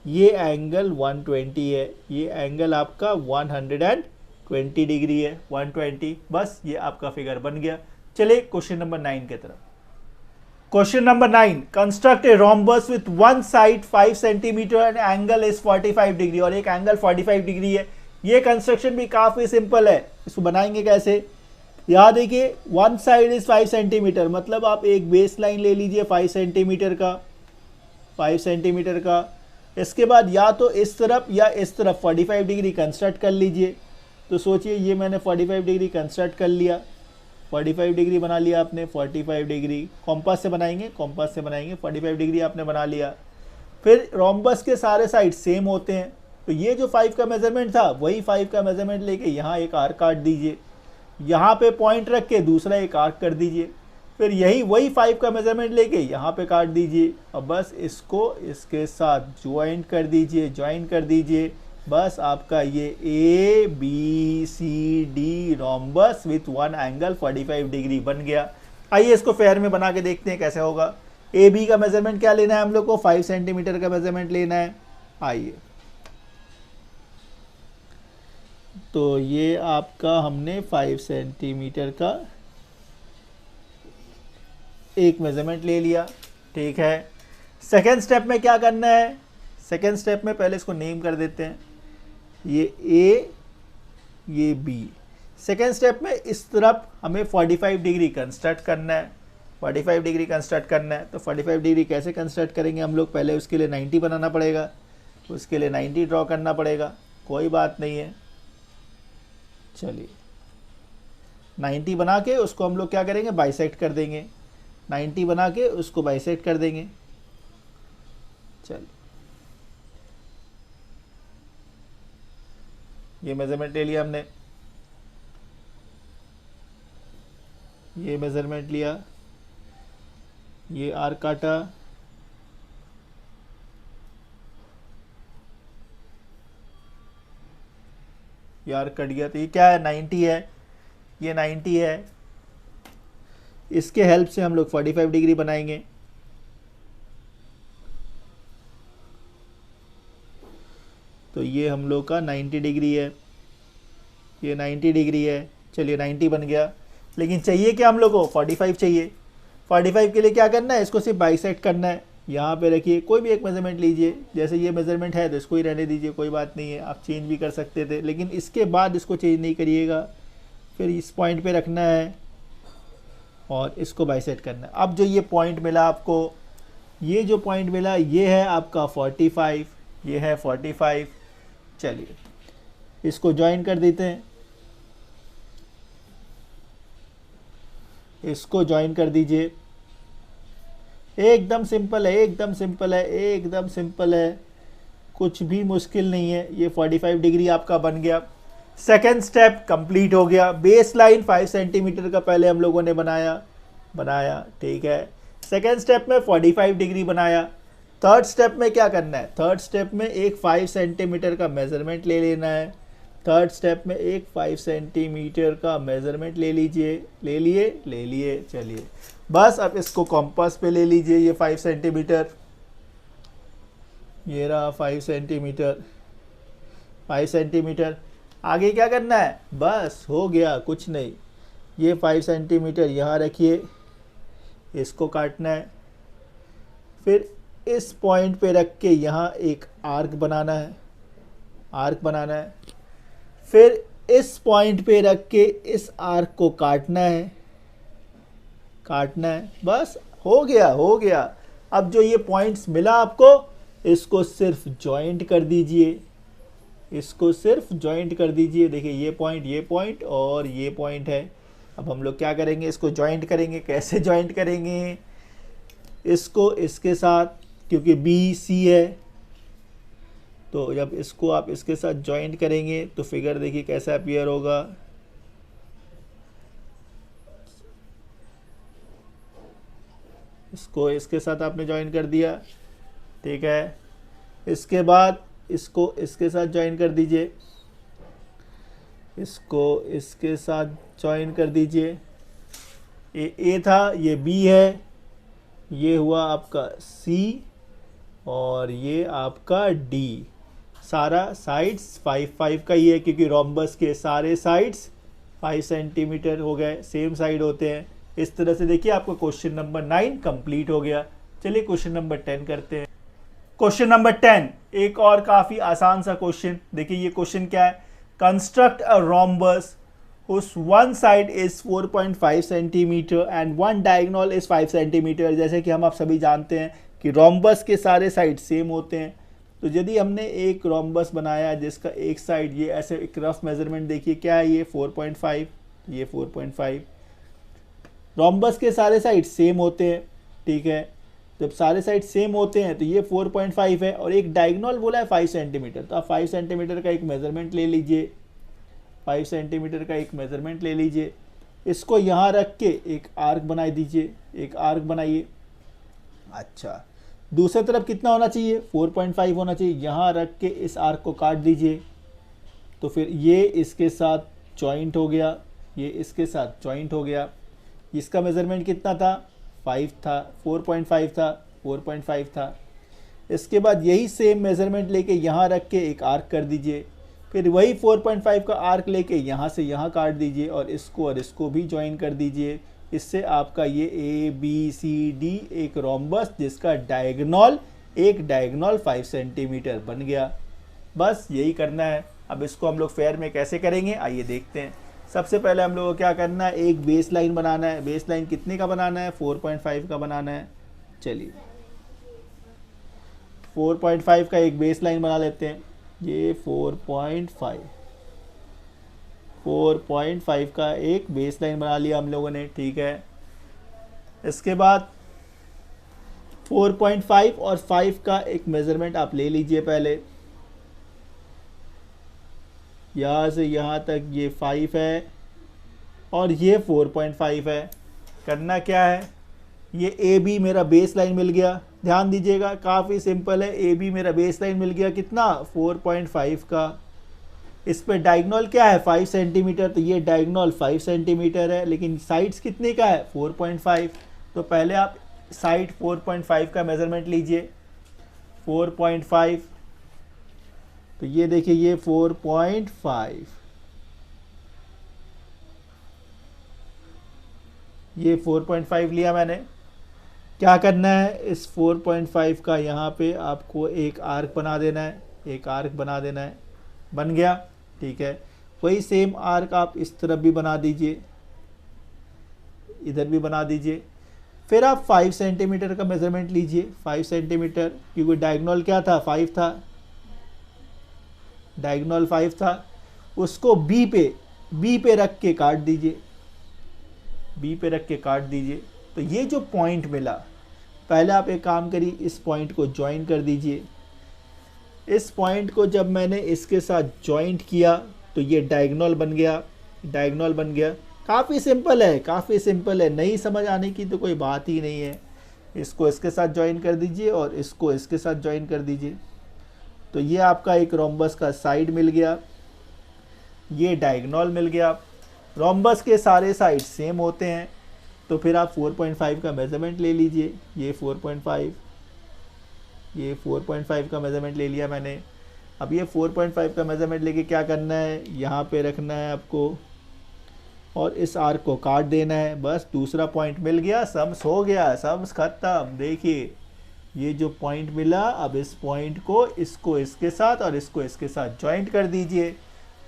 ये एंगल 120 है, ये एंगल आपका 120 डिग्री है, 120। बस ये आपका फिगर बन गया। चलिए क्वेश्चन नंबर 9 की तरफ। Question number 9, construct a rhombus with one side 5 centimetre and angle is 45 degree, और एक एंगल 45 डिग्री है। ये कंस्ट्रक्शन भी काफी सिंपल है। इसको बनाएंगे कैसे, यहाँ देखिए वन साइड इज 5 सेंटीमीटर, मतलब आप एक बेस लाइन ले लीजिए 5 सेंटीमीटर का, 5 सेंटीमीटर का। इसके बाद या तो इस तरफ या इस तरफ 45 डिग्री कंस्ट्रक्ट कर लीजिए। तो सोचिए ये मैंने 45 डिग्री कंस्ट्रक्ट कर लिया, 45 डिग्री बना लिया आपने, 45 डिग्री कॉम्पास से बनाएंगे, कॉम्पास से बनाएंगे, 45 डिग्री आपने बना लिया। फिर रोम्बस के सारे साइड सेम होते हैं, तो ये जो 5 का मेजरमेंट था वही 5 का मेजरमेंट लेके यहाँ एक आर्क काट दीजिए, यहाँ पे पॉइंट रख के दूसरा एक आर्क कर दीजिए, फिर वही 5 का मेजरमेंट लेके यहाँ पे काट दीजिए, और बस इसको इसके साथ ज्वाइन कर दीजिए, ज्वाइन कर दीजिए। बस आपका ये A B C D rhombus with one angle 45 degree बन गया। आइए इसको फेयर में बना के देखते हैं कैसे होगा। ए बी का मेजरमेंट क्या लेना है हम लोग को, 5 सेंटीमीटर का मेजरमेंट लेना है। आइए, तो ये आपका हमने 5 सेंटीमीटर का एक मेजरमेंट ले लिया, ठीक है। सेकेंड स्टेप में क्या करना है, सेकेंड स्टेप में पहले इसको नेम कर देते हैं, ये ए, ये बी। सेकेंड स्टेप में इस तरफ हमें 45 डिग्री कंस्ट्रक्ट करना है, 45 डिग्री कंस्ट्रक्ट करना है। तो 45 डिग्री कैसे कंस्ट्रक्ट करेंगे हम लोग, पहले उसके लिए 90 बनाना पड़ेगा, उसके लिए 90 ड्रॉ करना पड़ेगा, कोई बात नहीं है। चलिए 90 बना के उसको हम लोग क्या करेंगे, बाइसेक्ट कर देंगे, 90 बना के उसको बाइसेक्ट कर देंगे। चलिए ये मेजरमेंट ले लिया हमने, ये मेजरमेंट लिया, ये आर्क काटा, ये आर्क कट गया। तो ये क्या है, 90 है, ये 90 है। इसके हेल्प से हम लोग 45 डिग्री बनाएंगे। तो ये हम लोग का 90 डिग्री है, ये 90 डिग्री है। चलिए 90 बन गया, लेकिन चाहिए क्या हम लोग को, 45 चाहिए। 45 के लिए क्या करना है, इसको सिर्फ बाइसेक्ट करना है। यहाँ पे रखिए, कोई भी एक मेजरमेंट लीजिए, जैसे ये मेजरमेंट है तो इसको ही रहने दीजिए, कोई बात नहीं है, आप चेंज भी कर सकते थे, लेकिन इसके बाद इसको चेंज नहीं करिएगा। फिर इस पॉइंट पे रखना है और इसको बाइसेक्ट करना है। अब जो ये पॉइंट मिला आपको, ये जो पॉइंट मिला ये है आपका 45, ये है 45। चलिए इसको ज्वाइन कर देते हैं, इसको ज्वाइन कर दीजिए। एकदम सिंपल है, एकदम सिंपल है, एकदम सिंपल है। कुछ भी मुश्किल नहीं है, ये 45 डिग्री आपका बन गया। सेकेंड स्टेप कंप्लीट हो गया। बेस लाइन 5 सेंटीमीटर का पहले हम लोगों ने बनाया, ठीक है। सेकेंड स्टेप में 45 डिग्री बनाया। थर्ड स्टेप में क्या करना है, थर्ड स्टेप में एक 5 सेंटीमीटर का मेज़रमेंट ले लेना है। थर्ड स्टेप में एक 5 सेंटीमीटर का मेज़रमेंट ले लिए। चलिए बस अब इसको कॉम्पास पे ले लीजिए, ये 5 सेंटीमीटर, ये रहा 5 सेंटीमीटर। आगे क्या करना है, बस हो गया, कुछ नहीं। ये 5 सेंटीमीटर यहाँ रखिए, इसको काटना है। फिर इस पॉइंट पे रख के यहाँ एक आर्क बनाना है। फिर इस पॉइंट पे रख के इस आर्क को काटना है। बस हो गया। अब जो ये पॉइंट्स मिला आपको, इसको सिर्फ जॉइंट कर दीजिए। देखिए ये पॉइंट और ये पॉइंट है। अब हम लोग क्या करेंगे, इसको जॉइंट करेंगे। कैसे जॉइंट करेंगे, इसको इसके साथ, क्योंकि बी सी है, तो जब इसको आप इसके साथ जॉइंट करेंगे तो फिगर देखिए कैसा अपीयर होगा। इसको इसके साथ आपने जॉइंट कर दिया, ठीक है। इसके बाद इसको इसके साथ जॉइन कर दीजिए, इसको इसके साथ जॉइन कर दीजिए। ये ए था, ये बी है, ये हुआ आपका सी और ये आपका डी। सारा साइड्स 5-5 का ही है, क्योंकि रोम्बस के सारे साइड्स 5 सेंटीमीटर हो गए, सेम साइड होते हैं। इस तरह से देखिए आपका क्वेश्चन नंबर 9 कंप्लीट हो गया। चलिए क्वेश्चन नंबर 10 करते हैं। क्वेश्चन नंबर 10 एक और काफी आसान सा क्वेश्चन। देखिए ये क्वेश्चन क्या है, construct a rhombus whose one side is 4.5 centimetre and one diagonal is 5 centimetre. जैसे कि आप सभी जानते हैं कि रोम्बस के सारे साइड सेम होते हैं। तो यदि हमने एक रोम्बस बनाया जिसका एक साइड, ये ऐसे एक रफ मेजरमेंट देखिए क्या है, ये 4.5, ये 4.5। रोम्बस के सारे साइड सेम होते हैं, ठीक है। जब सारे साइड सेम होते हैं तो ये 4.5 है और एक डायगोनल बोला है 5 सेंटीमीटर। तो आप 5 सेंटीमीटर का एक मेजरमेंट ले लीजिए, 5 सेंटीमीटर का एक मेजरमेंट ले लीजिए। इसको यहाँ रख के एक आर्क बना दीजिए, एक आर्क बनाइए। अच्छा, दूसरी तरफ कितना होना चाहिए, 4.5 होना चाहिए। यहाँ रख के इस आर्क को काट दीजिए, तो फिर ये इसके साथ जॉइंट हो गया, ये इसके साथ जॉइंट हो गया। इसका मेजरमेंट कितना था, 5 था, 4.5 था। इसके बाद यही सेम मेजरमेंट लेके यहाँ रख के एक आर्क कर दीजिए। फिर वही 4.5 का आर्क लेके यहाँ से यहाँ काट दीजिए और इसको भी ज्वाइन कर दीजिए। इससे आपका ये ए बी सी डी एक रोम्बस जिसका डायगोनल 5 सेंटीमीटर बन गया। बस यही करना है। अब इसको हम लोग फेयर में कैसे करेंगे, आइए देखते हैं। सबसे पहले हम लोग को क्या करना है, एक बेस लाइन बनाना है। बेस लाइन कितने का बनाना है, 4.5 का बनाना है। चलिए 4.5 का एक बेस लाइन बना लेते हैं। ये 4.5 का एक बेस लाइन बना लिया हम लोगों ने, ठीक है। इसके बाद 4.5 और 5 का एक मेजरमेंट आप ले लीजिए। पहले यहाँ से यहाँ तक ये 5 है और ये 4.5 है। करना क्या है, ये ए बी मेरा बेस लाइन मिल गया। ध्यान दीजिएगा काफ़ी सिंपल है। ए बी मेरा बेस लाइन मिल गया कितना, 4.5 का। इस पे डायगोनल क्या है, 5 सेंटीमीटर। तो ये डायगोनल 5 सेंटीमीटर है, लेकिन साइड्स कितने का है, 4.5। तो पहले आप साइड 4.5 का मेजरमेंट लीजिए। 4.5, तो ये देखिए ये 4.5, ये 4.5 लिया मैंने। क्या करना है, इस 4.5 का यहाँ पे आपको एक आर्क बना देना है, एक आर्क बना देना है। बन गया, ठीक है। वही सेम आर्क आप इस तरफ भी बना दीजिए, इधर भी बना दीजिए। फिर आप 5 सेंटीमीटर का मेजरमेंट लीजिए। 5 सेंटीमीटर, क्योंकि डायगोनल क्या था, 5 था, डायगोनल 5 था। उसको बी पे रख के काट दीजिए, बी पे रख के काट दीजिए। तो ये जो पॉइंट मिला, पहले आप एक काम करिए, इस पॉइंट को ज्वाइन कर दीजिए। इस पॉइंट को जब मैंने इसके साथ जॉइंट किया तो ये डायगोनल बन गया, डायगोनल बन गया। काफ़ी सिंपल है, काफ़ी सिंपल है, नहीं समझ आने की तो कोई बात ही नहीं है। इसको इसके साथ ज्वाइन कर दीजिए और इसको इसके साथ ज्वाइन कर दीजिए, तो ये आपका एक रोम्बस का साइड मिल गया, ये डायगोनल मिल गया। रोम्बस के सारे साइड सेम होते हैं, तो फिर आप 4.5 का मेज़रमेंट ले लीजिए। ये 4.5, ये 4.5 का मेज़रमेंट ले लिया मैंने। अब ये 4.5 का मेज़रमेंट लेके क्या करना है, यहाँ पे रखना है आपको और इस आर्क को काट देना है। बस दूसरा पॉइंट मिल गया, सम्स हो गया, सम्स खत्म। देखिए ये जो पॉइंट मिला, अब इस पॉइंट को इसको इसके साथ और इसको इसके साथ जॉइंट कर दीजिए,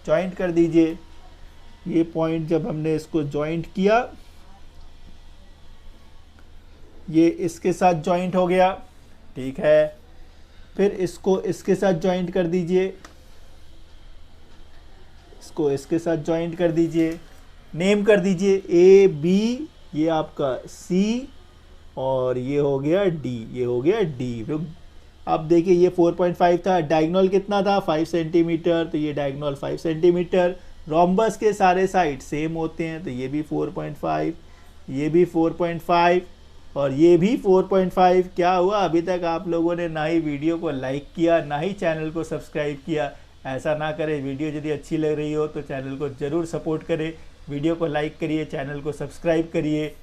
जॉइंट कर दीजिए। ये पॉइंट जब हमने इसको जॉइंट किया, ये इसके साथ जॉइंट हो गया, ठीक है। फिर इसको इसके साथ जॉइंट कर दीजिए, इसको इसके साथ जॉइंट कर दीजिए, नेम कर दीजिए ए बी, ये आपका सी और ये हो गया डी, ये हो गया डी। अब देखिए ये 4.5 था, डायगोनल कितना था 5 सेंटीमीटर, तो ये डायगोनल 5 सेंटीमीटर। रोम्बस के सारे साइड सेम होते हैं, तो ये भी 4.5, ये भी 4.5 और ये भी 4.5। क्या हुआ, अभी तक आप लोगों ने ना ही वीडियो को लाइक किया ना ही चैनल को सब्सक्राइब किया। ऐसा ना करें, वीडियो यदि अच्छी लग रही हो तो चैनल को ज़रूर सपोर्ट करें, वीडियो को लाइक करिए, चैनल को सब्सक्राइब करिए।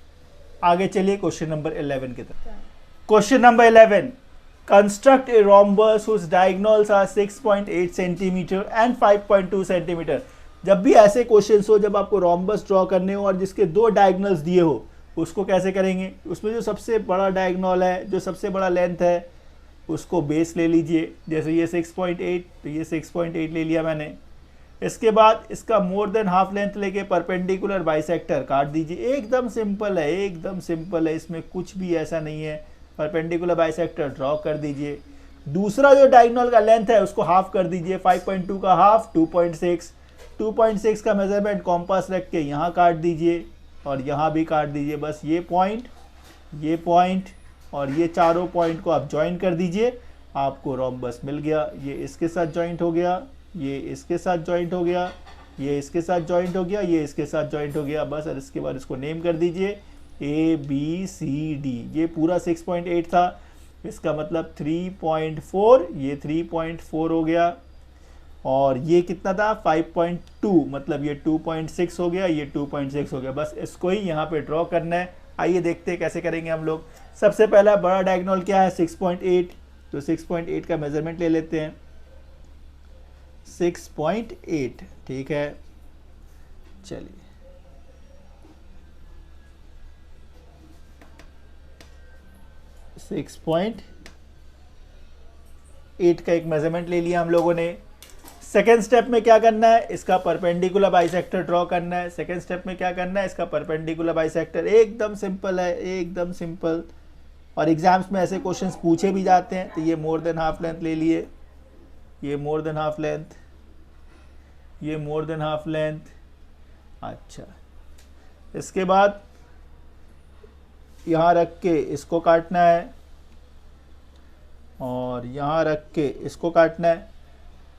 आगे चलिए क्वेश्चन नंबर 11 की तरफ। Question number 11, construct a rhombus whose diagonals are 6.8 centimetre and 5.2 centimetre. जब भी ऐसे क्वेश्चंस हो, जब आपको रोम्बस ड्रॉ करने हो और जिसके दो डायगोनल्स दिए हो, उसको कैसे करेंगे, उसमें जो सबसे बड़ा डायगोनल है, जो सबसे बड़ा लेंथ है, उसको बेस ले लीजिए। जैसे ये 6.8, तो ये 6.8 ले लिया मैंने। इसके बाद इसका मोर देन हाफ लेंथ लेके परपेंडिकुलर बाइसेक्टर काट दीजिए। एकदम सिंपल है, एकदम सिंपल है, इसमें कुछ भी ऐसा नहीं है। परपेंडिकुलर बाइसेक्टर ड्रॉ कर दीजिए। दूसरा जो डायगोनल का लेंथ है उसको हाफ कर दीजिए, 5.2 का हाफ 2.6, 2.6 का मेजरमेंट कॉम्पास रख के यहाँ काट दीजिए और यहाँ भी काट दीजिए। बस ये पॉइंट और ये चारों पॉइंट को आप ज्वाइन कर दीजिए, आपको रोम्बस मिल गया। ये इसके साथ ज्वाइंट हो गया, ये इसके साथ ज्वाइंट हो गया, ये इसके साथ ज्वाइंट हो गया, ये इसके साथ ज्वाइंट हो गया। बस और इसके बाद इसको नेम कर दीजिए ए बी सी डी। ये पूरा 6.8 था, इसका मतलब 3.4, ये 3.4 हो गया और ये कितना था 5.2, मतलब ये 2.6 हो गया, ये 2.6 हो गया। बस इसको ही यहाँ पे ड्रॉ करना है। आइए देखते हैं कैसे करेंगे हम लोग। सबसे पहला बड़ा डायगोनल क्या है 6.8, तो 6.8 का मेजरमेंट ले लेते हैं। 6.8, ठीक है। चलिए 6.8 का एक मेजरमेंट ले लिया हम लोगों ने। सेकेंड स्टेप में क्या करना है, इसका परपेंडिकुलर बाइसेक्टर ड्रॉ करना है। सेकेंड स्टेप में क्या करना है, इसका परपेंडिकुलर बाइसेक्टर। एकदम सिंपल है, एकदम सिंपल। और एग्जाम्स में ऐसे क्वेश्चंस पूछे भी जाते हैं। तो ये मोर देन हाफ लेंथ ले लिए, ये मोर देन हाफ लेंथ, ये मोर देन हाफ लेंथ। अच्छा, इसके बाद यहाँ रख के इसको काटना है और यहाँ रख के इसको काटना है।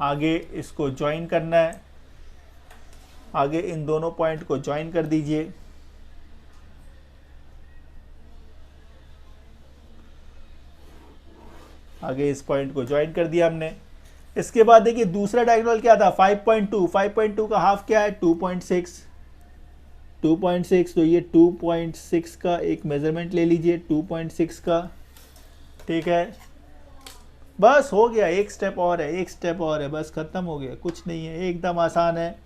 आगे इसको ज्वाइन करना है, आगे इन दोनों पॉइंट को ज्वाइन कर दीजिए। आगे इस पॉइंट को ज्वाइन कर दिया हमने। इसके बाद देखिए दूसरा डायगोनल क्या था 5.2, 5.2 का हाफ क्या है 2.6, 2.6। तो ये 2.6 का एक मेजरमेंट ले लीजिए, 2.6 का, ठीक है। बस हो गया, एक स्टेप और है, एक स्टेप और है, बस खत्म हो गया, कुछ नहीं है, एकदम आसान है,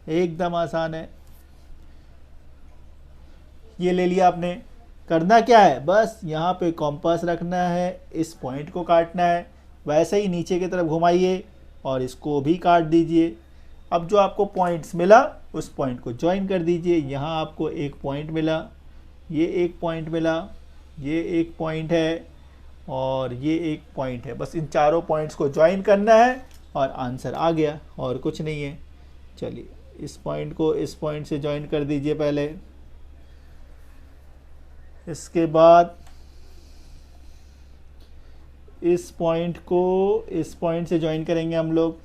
एकदम आसान है। ये ले लिया आपने। करना क्या है, बस यहाँ पे कॉम्पास रखना है, इस पॉइंट को काटना है, वैसे ही नीचे की तरफ घुमाइए और इसको भी काट दीजिए। अब जो आपको पॉइंट्स मिला उस पॉइंट को ज्वाइन कर दीजिए। यहाँ आपको एक पॉइंट मिला, ये एक पॉइंट मिला, ये एक पॉइंट है और ये एक पॉइंट है। बस इन चारों पॉइंट्स को ज्वाइन करना है और आंसर आ गया, और कुछ नहीं है। चलिए इस पॉइंट को इस पॉइंट से ज्वाइन कर दीजिए पहले, इसके बाद इस पॉइंट को इस पॉइंट से ज्वाइन करेंगे हम लोग।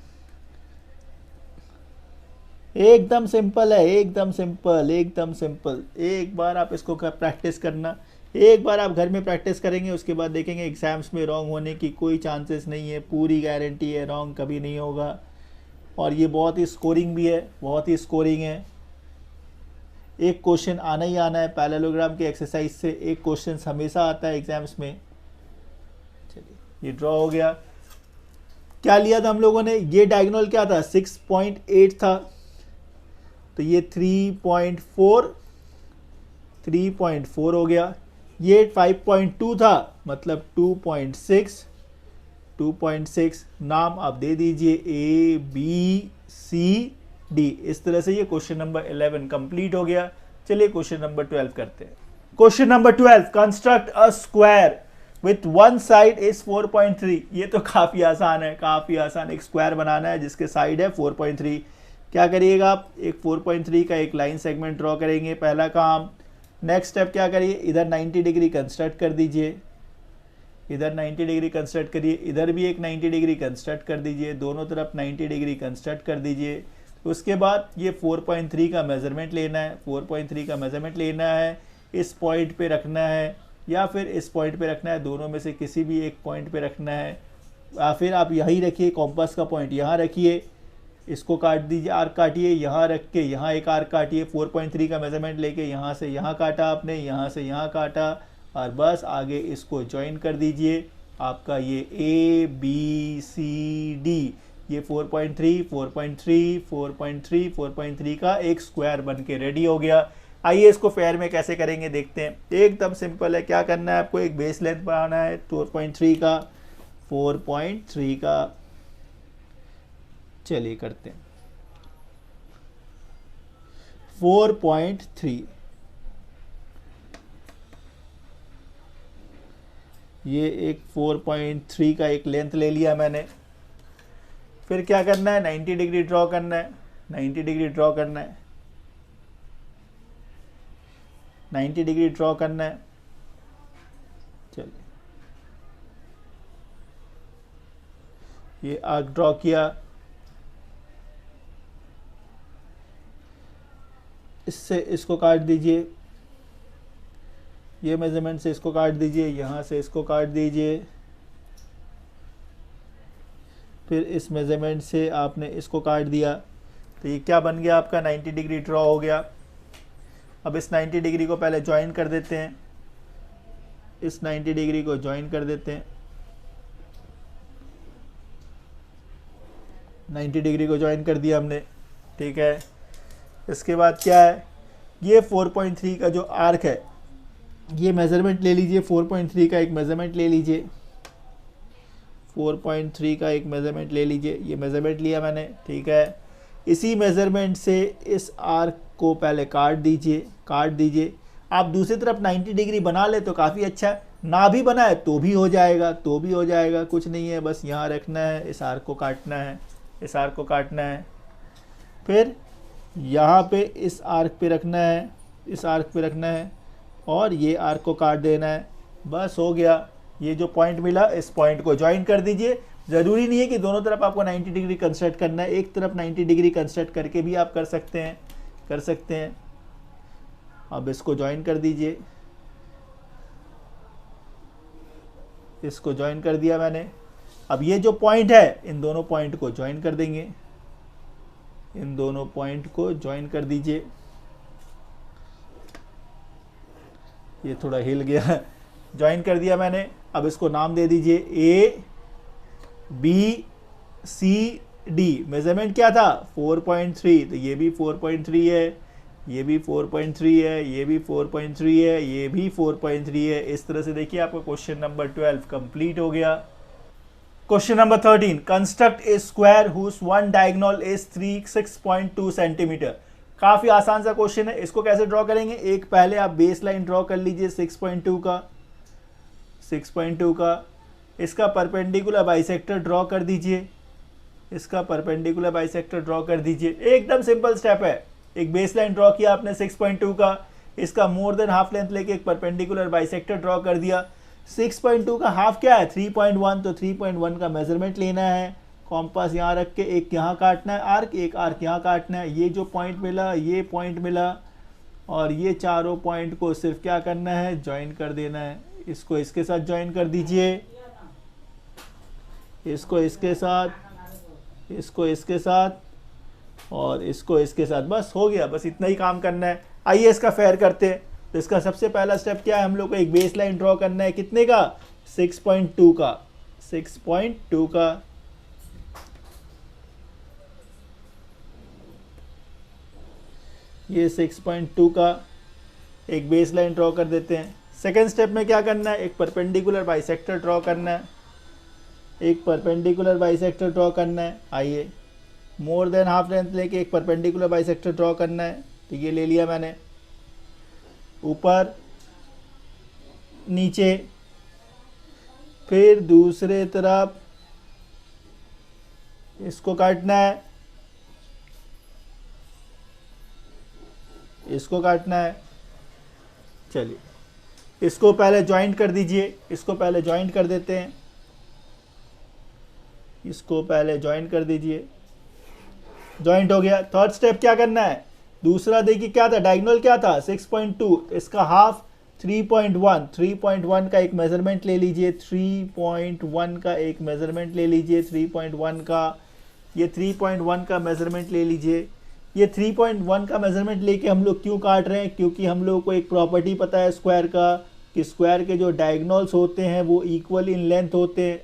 एकदम सिंपल है, एकदम सिंपल, एकदम सिंपल। एक बार आप इसको प्रैक्टिस करना, एक बार आप घर में प्रैक्टिस करेंगे, उसके बाद देखेंगे एग्जाम्स में रॉन्ग होने की कोई चांसेस नहीं है, पूरी गारंटी है, रॉन्ग कभी नहीं होगा। और ये बहुत ही स्कोरिंग भी है, बहुत ही स्कोरिंग है। एक क्वेश्चन आना ही आना है पैरेललोग्राम के एक्सरसाइज से, एक क्वेश्चन हमेशा आता है एग्जाम्स में। चलिए ये ड्रॉ हो गया। क्या लिया था हम लोगों ने, ये डायगोनल क्या था 6.8 था, तो ये 3.4 हो गया। ये 5.2 था, मतलब 2.6 नाम आप दे दीजिए ABCD। इस तरह से ये क्वेश्चन नंबर 11 कंप्लीट हो गया। चलिए क्वेश्चन नंबर 12 करते हैं। Question number 12, construct a square with one side is 4.3। ये तो काफी आसान है, काफी आसान। एक स्क्वायर बनाना है जिसके साइड है 4.3। क्या करिएगा आप, एक 4.3 का एक लाइन सेगमेंट ड्रॉ करेंगे, पहला काम। नेक्स्ट स्टेप क्या करिए, इधर 90 डिग्री कंस्ट्रक्ट कर दीजिए, इधर 90 डिग्री कंस्ट्रक्ट करिए, इधर भी एक 90 डिग्री कंस्ट्रक्ट कर दीजिए, दोनों तरफ 90 डिग्री कंस्ट्रक्ट कर दीजिए। उसके बाद ये 4.3 का मेजरमेंट लेना है, 4.3 का मेजरमेंट लेना है, इस पॉइंट पे रखना है या फिर इस पॉइंट पे रखना है, दोनों में से किसी भी एक पॉइंट पे रखना है। या फिर आप यहीं रखिए, कॉम्पास का पॉइंट यहाँ रखिए, इसको काट दीजिए, आर्क काटिए, यहाँ रख के यहाँ एक आर्क काटिए, 4.3 का मेजरमेंट लेके यहाँ से यहाँ काटा आपने, यहाँ से यहाँ काटा, और बस आगे इसको ज्वाइन कर दीजिए। आपका ये ABCD, ये 4.3, 4.3, 4.3, 4.3 का एक स्क्वायर बन के रेडी हो गया। आइए इसको फेयर में कैसे करेंगे देखते हैं। एकदम सिंपल है, क्या करना है आपको, एक बेस लेंथ बनाना है 4.3 का, 4.3 का। चलिए करते हैं 4.3। ये एक 4.3 का एक लेंथ ले लिया मैंने। फिर क्या करना है, 90 डिग्री ड्रॉ करना है, 90 डिग्री ड्रॉ करना है, 90 डिग्री ड्रॉ करना है। चलिए ये आर्क ड्रॉ किया, इससे इसको काट दीजिए, ये मेजरमेंट से इसको काट दीजिए, यहाँ से इसको काट दीजिए, फिर इस मेजरमेंट से आपने इसको काट दिया, तो ये क्या बन गया आपका 90 डिग्री ड्रॉ हो गया। अब इस 90 डिग्री को पहले ज्वाइन कर देते हैं, इस 90 डिग्री को ज्वाइन कर देते हैं, 90 डिग्री को ज्वाइन कर दिया हमने, ठीक है। इसके बाद क्या है, ये 4.3 का जो आर्क है, ये मेजरमेंट ले लीजिए, 4.3 का एक मेजरमेंट ले लीजिए, 4.3 का एक मेजरमेंट ले लीजिए, ये मेजरमेंट लिया मैंने, ठीक है। इसी मेजरमेंट से इस आर्क को पहले काट दीजिए, काट दीजिए। आप दूसरी तरफ 90 डिग्री बना ले तो काफ़ी अच्छा है, ना भी बनाए तो भी हो जाएगा, तो भी हो जाएगा, कुछ नहीं है, बस यहाँ रखना है, इस आर्क को काटना है, इस आर्क को काटना है, फिर यहाँ पे इस आर्क पे रखना है, इस आर्क पे रखना है, और ये आर्क को काट देना है, बस हो गया। ये जो पॉइंट मिला, इस पॉइंट को ज्वाइन कर दीजिए। ज़रूरी नहीं है कि दोनों तरफ आपको 90 डिग्री कंस्ट्रक्ट करना है, एक तरफ 90 डिग्री कंस्ट्रक्ट करके भी आप कर सकते हैं, कर सकते हैं। अब इसको ज्वाइन कर दीजिए, इसको ज्वाइन कर दिया मैंने। अब ये जो पॉइंट है, इन दोनों पॉइंट को ज्वाइन कर देंगे, इन दोनों पॉइंट को ज्वाइन कर दीजिए। ये थोड़ा हिल गया, ज्वाइन कर दिया मैंने। अब इसको नाम दे दीजिए ABCD। मेजरमेंट क्या था 4.3, तो ये भी 4.3 है, ये भी 4.3 है, ये भी 4.3 है, ये भी 4.3 है। इस तरह से देखिए आपका क्वेश्चन नंबर 12 कंप्लीट हो गया। Question number 13, construct a square whose one diagonal is 6.2 centimetre. काफी आसान सा क्वेश्चन है। इसको कैसे ड्रॉ करेंगे, एक पहले आप बेस लाइन ड्रॉ कर लीजिए 6.2 का, इसका परपेंडिकुलर बाइसेक्टर ड्रॉ कर दीजिए, इसका परपेंडिकुलर बाइसेक्टर ड्रॉ कर दीजिए। एकदम सिंपल स्टेप है, एक बेस लाइन ड्रॉ किया आपने 6.2 का, इसका मोर देन हाफ लेंथ लेके एक परपेंडिकुलर बाइसेक्टर ड्रॉ कर दिया। 6.2 का हाफ क्या है 3.1, तो 3.1 का मेजरमेंट लेना है। कॉम्पास यहाँ रख के एक यहाँ काटना है आर्क, एक आर्क यहाँ काटना है। ये जो पॉइंट मिला, ये पॉइंट मिला, और ये चारों पॉइंट को सिर्फ क्या करना है, ज्वाइन कर देना है। इसको इसके साथ ज्वाइन कर दीजिए, इसको इसके साथ, इसको इसके साथ, और इसको इसके साथ। बस हो गया, बस इतना ही काम करना है। आइए इसका फेयर करते हैं। तो इसका सबसे पहला स्टेप क्या है, हम लोग को एक बेस लाइन ड्रॉ करना है। कितने का, 6.2 का, 6.2 का। ये 6.2 का एक बेस लाइन ड्रॉ कर देते हैं। सेकेंड स्टेप में क्या करना है, एक परपेंडिकुलर बाइसेक्टर ड्रॉ करना है, एक परपेंडिकुलर बाइसेक्टर ड्रॉ करना है। आइए, मोर देन हाफ लेंथ लेके एक परपेंडिकुलर बाइसेक्टर ड्रॉ करना है। तो ये ले लिया मैंने, ऊपर नीचे, फिर दूसरे तरफ इसको काटना है, इसको काटना है। चलिए इसको पहले ज्वाइंट कर दीजिए, इसको पहले ज्वाइंट कर देते हैं, इसको पहले ज्वाइंट कर दीजिए। ज्वाइंट हो गया। थर्ड स्टेप क्या करना है, दूसरा देखिए क्या था, डायगोनल क्या था 6.2, इसका हाफ 3.1, 3.1 का एक मेजरमेंट ले लीजिए, 3.1 का एक मेजरमेंट ले लीजिए, 3.1 का, ये 3.1 का मेजरमेंट ले लीजिए। ये 3.1 का मेजरमेंट लेके हम लोग क्यों काट रहे हैं, क्योंकि हम लोग को एक प्रॉपर्टी पता है स्क्वायर का, कि स्क्वायर के जो डायगोनल्स होते हैं वो इक्वल इन लेंथ होते हैं,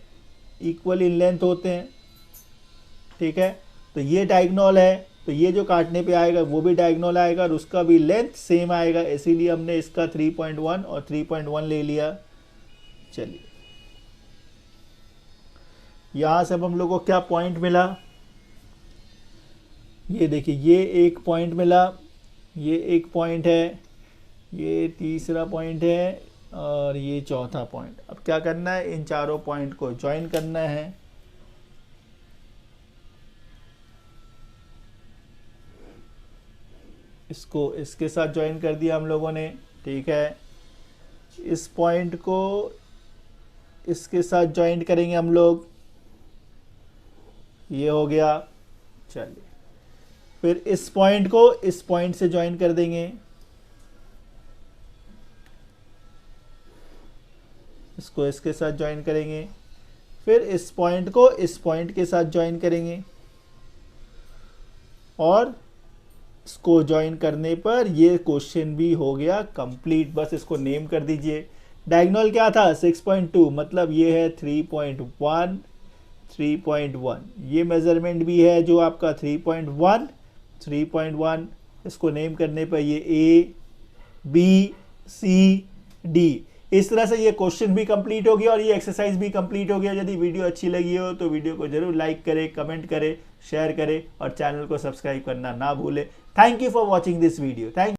इक्वल इन लेंथ होते हैं। ठीक है, तो ये डायगोनल है, तो ये जो काटने पे आएगा वो भी डायगोनल आएगा और उसका भी लेंथ सेम आएगा, इसीलिए हमने इसका 3.1 और 3.1 ले लिया। चलिए यहाँ से अब हम लोग को क्या पॉइंट मिला, ये देखिए, ये एक पॉइंट मिला, ये एक पॉइंट है, ये तीसरा पॉइंट है, और ये चौथा पॉइंट। अब क्या करना है, इन चारों पॉइंट को ज्वाइन करना है। इसको इसके साथ ज्वाइन कर दिया हम लोगों ने। ठीक है, इस पॉइंट को इसके साथ ज्वाइन करेंगे हम लोग, ये हो गया। चलिए फिर इस पॉइंट को इस पॉइंट से ज्वाइन कर देंगे, इसको इसके साथ ज्वाइन करेंगे, फिर इस पॉइंट को इस पॉइंट के साथ ज्वाइन करेंगे, और इसको ज्वाइन करने पर ये क्वेश्चन भी हो गया कंप्लीट। बस इसको नेम कर दीजिए। डायगोनल क्या था 6.2, मतलब ये है 3.1, 3.1। ये मेजरमेंट भी है जो आपका 3.1, 3.1। इसको नेम करने पर ये A, B, C, D, इस तरह से ये क्वेश्चन भी कंप्लीट हो गया और ये एक्सरसाइज भी कंप्लीट हो गया। यदि वीडियो अच्छी लगी हो तो वीडियो को जरूर लाइक करें, कमेंट करें, शेयर करें और चैनल को सब्सक्राइब करना ना भूलें। Thank you for watching this video. Thank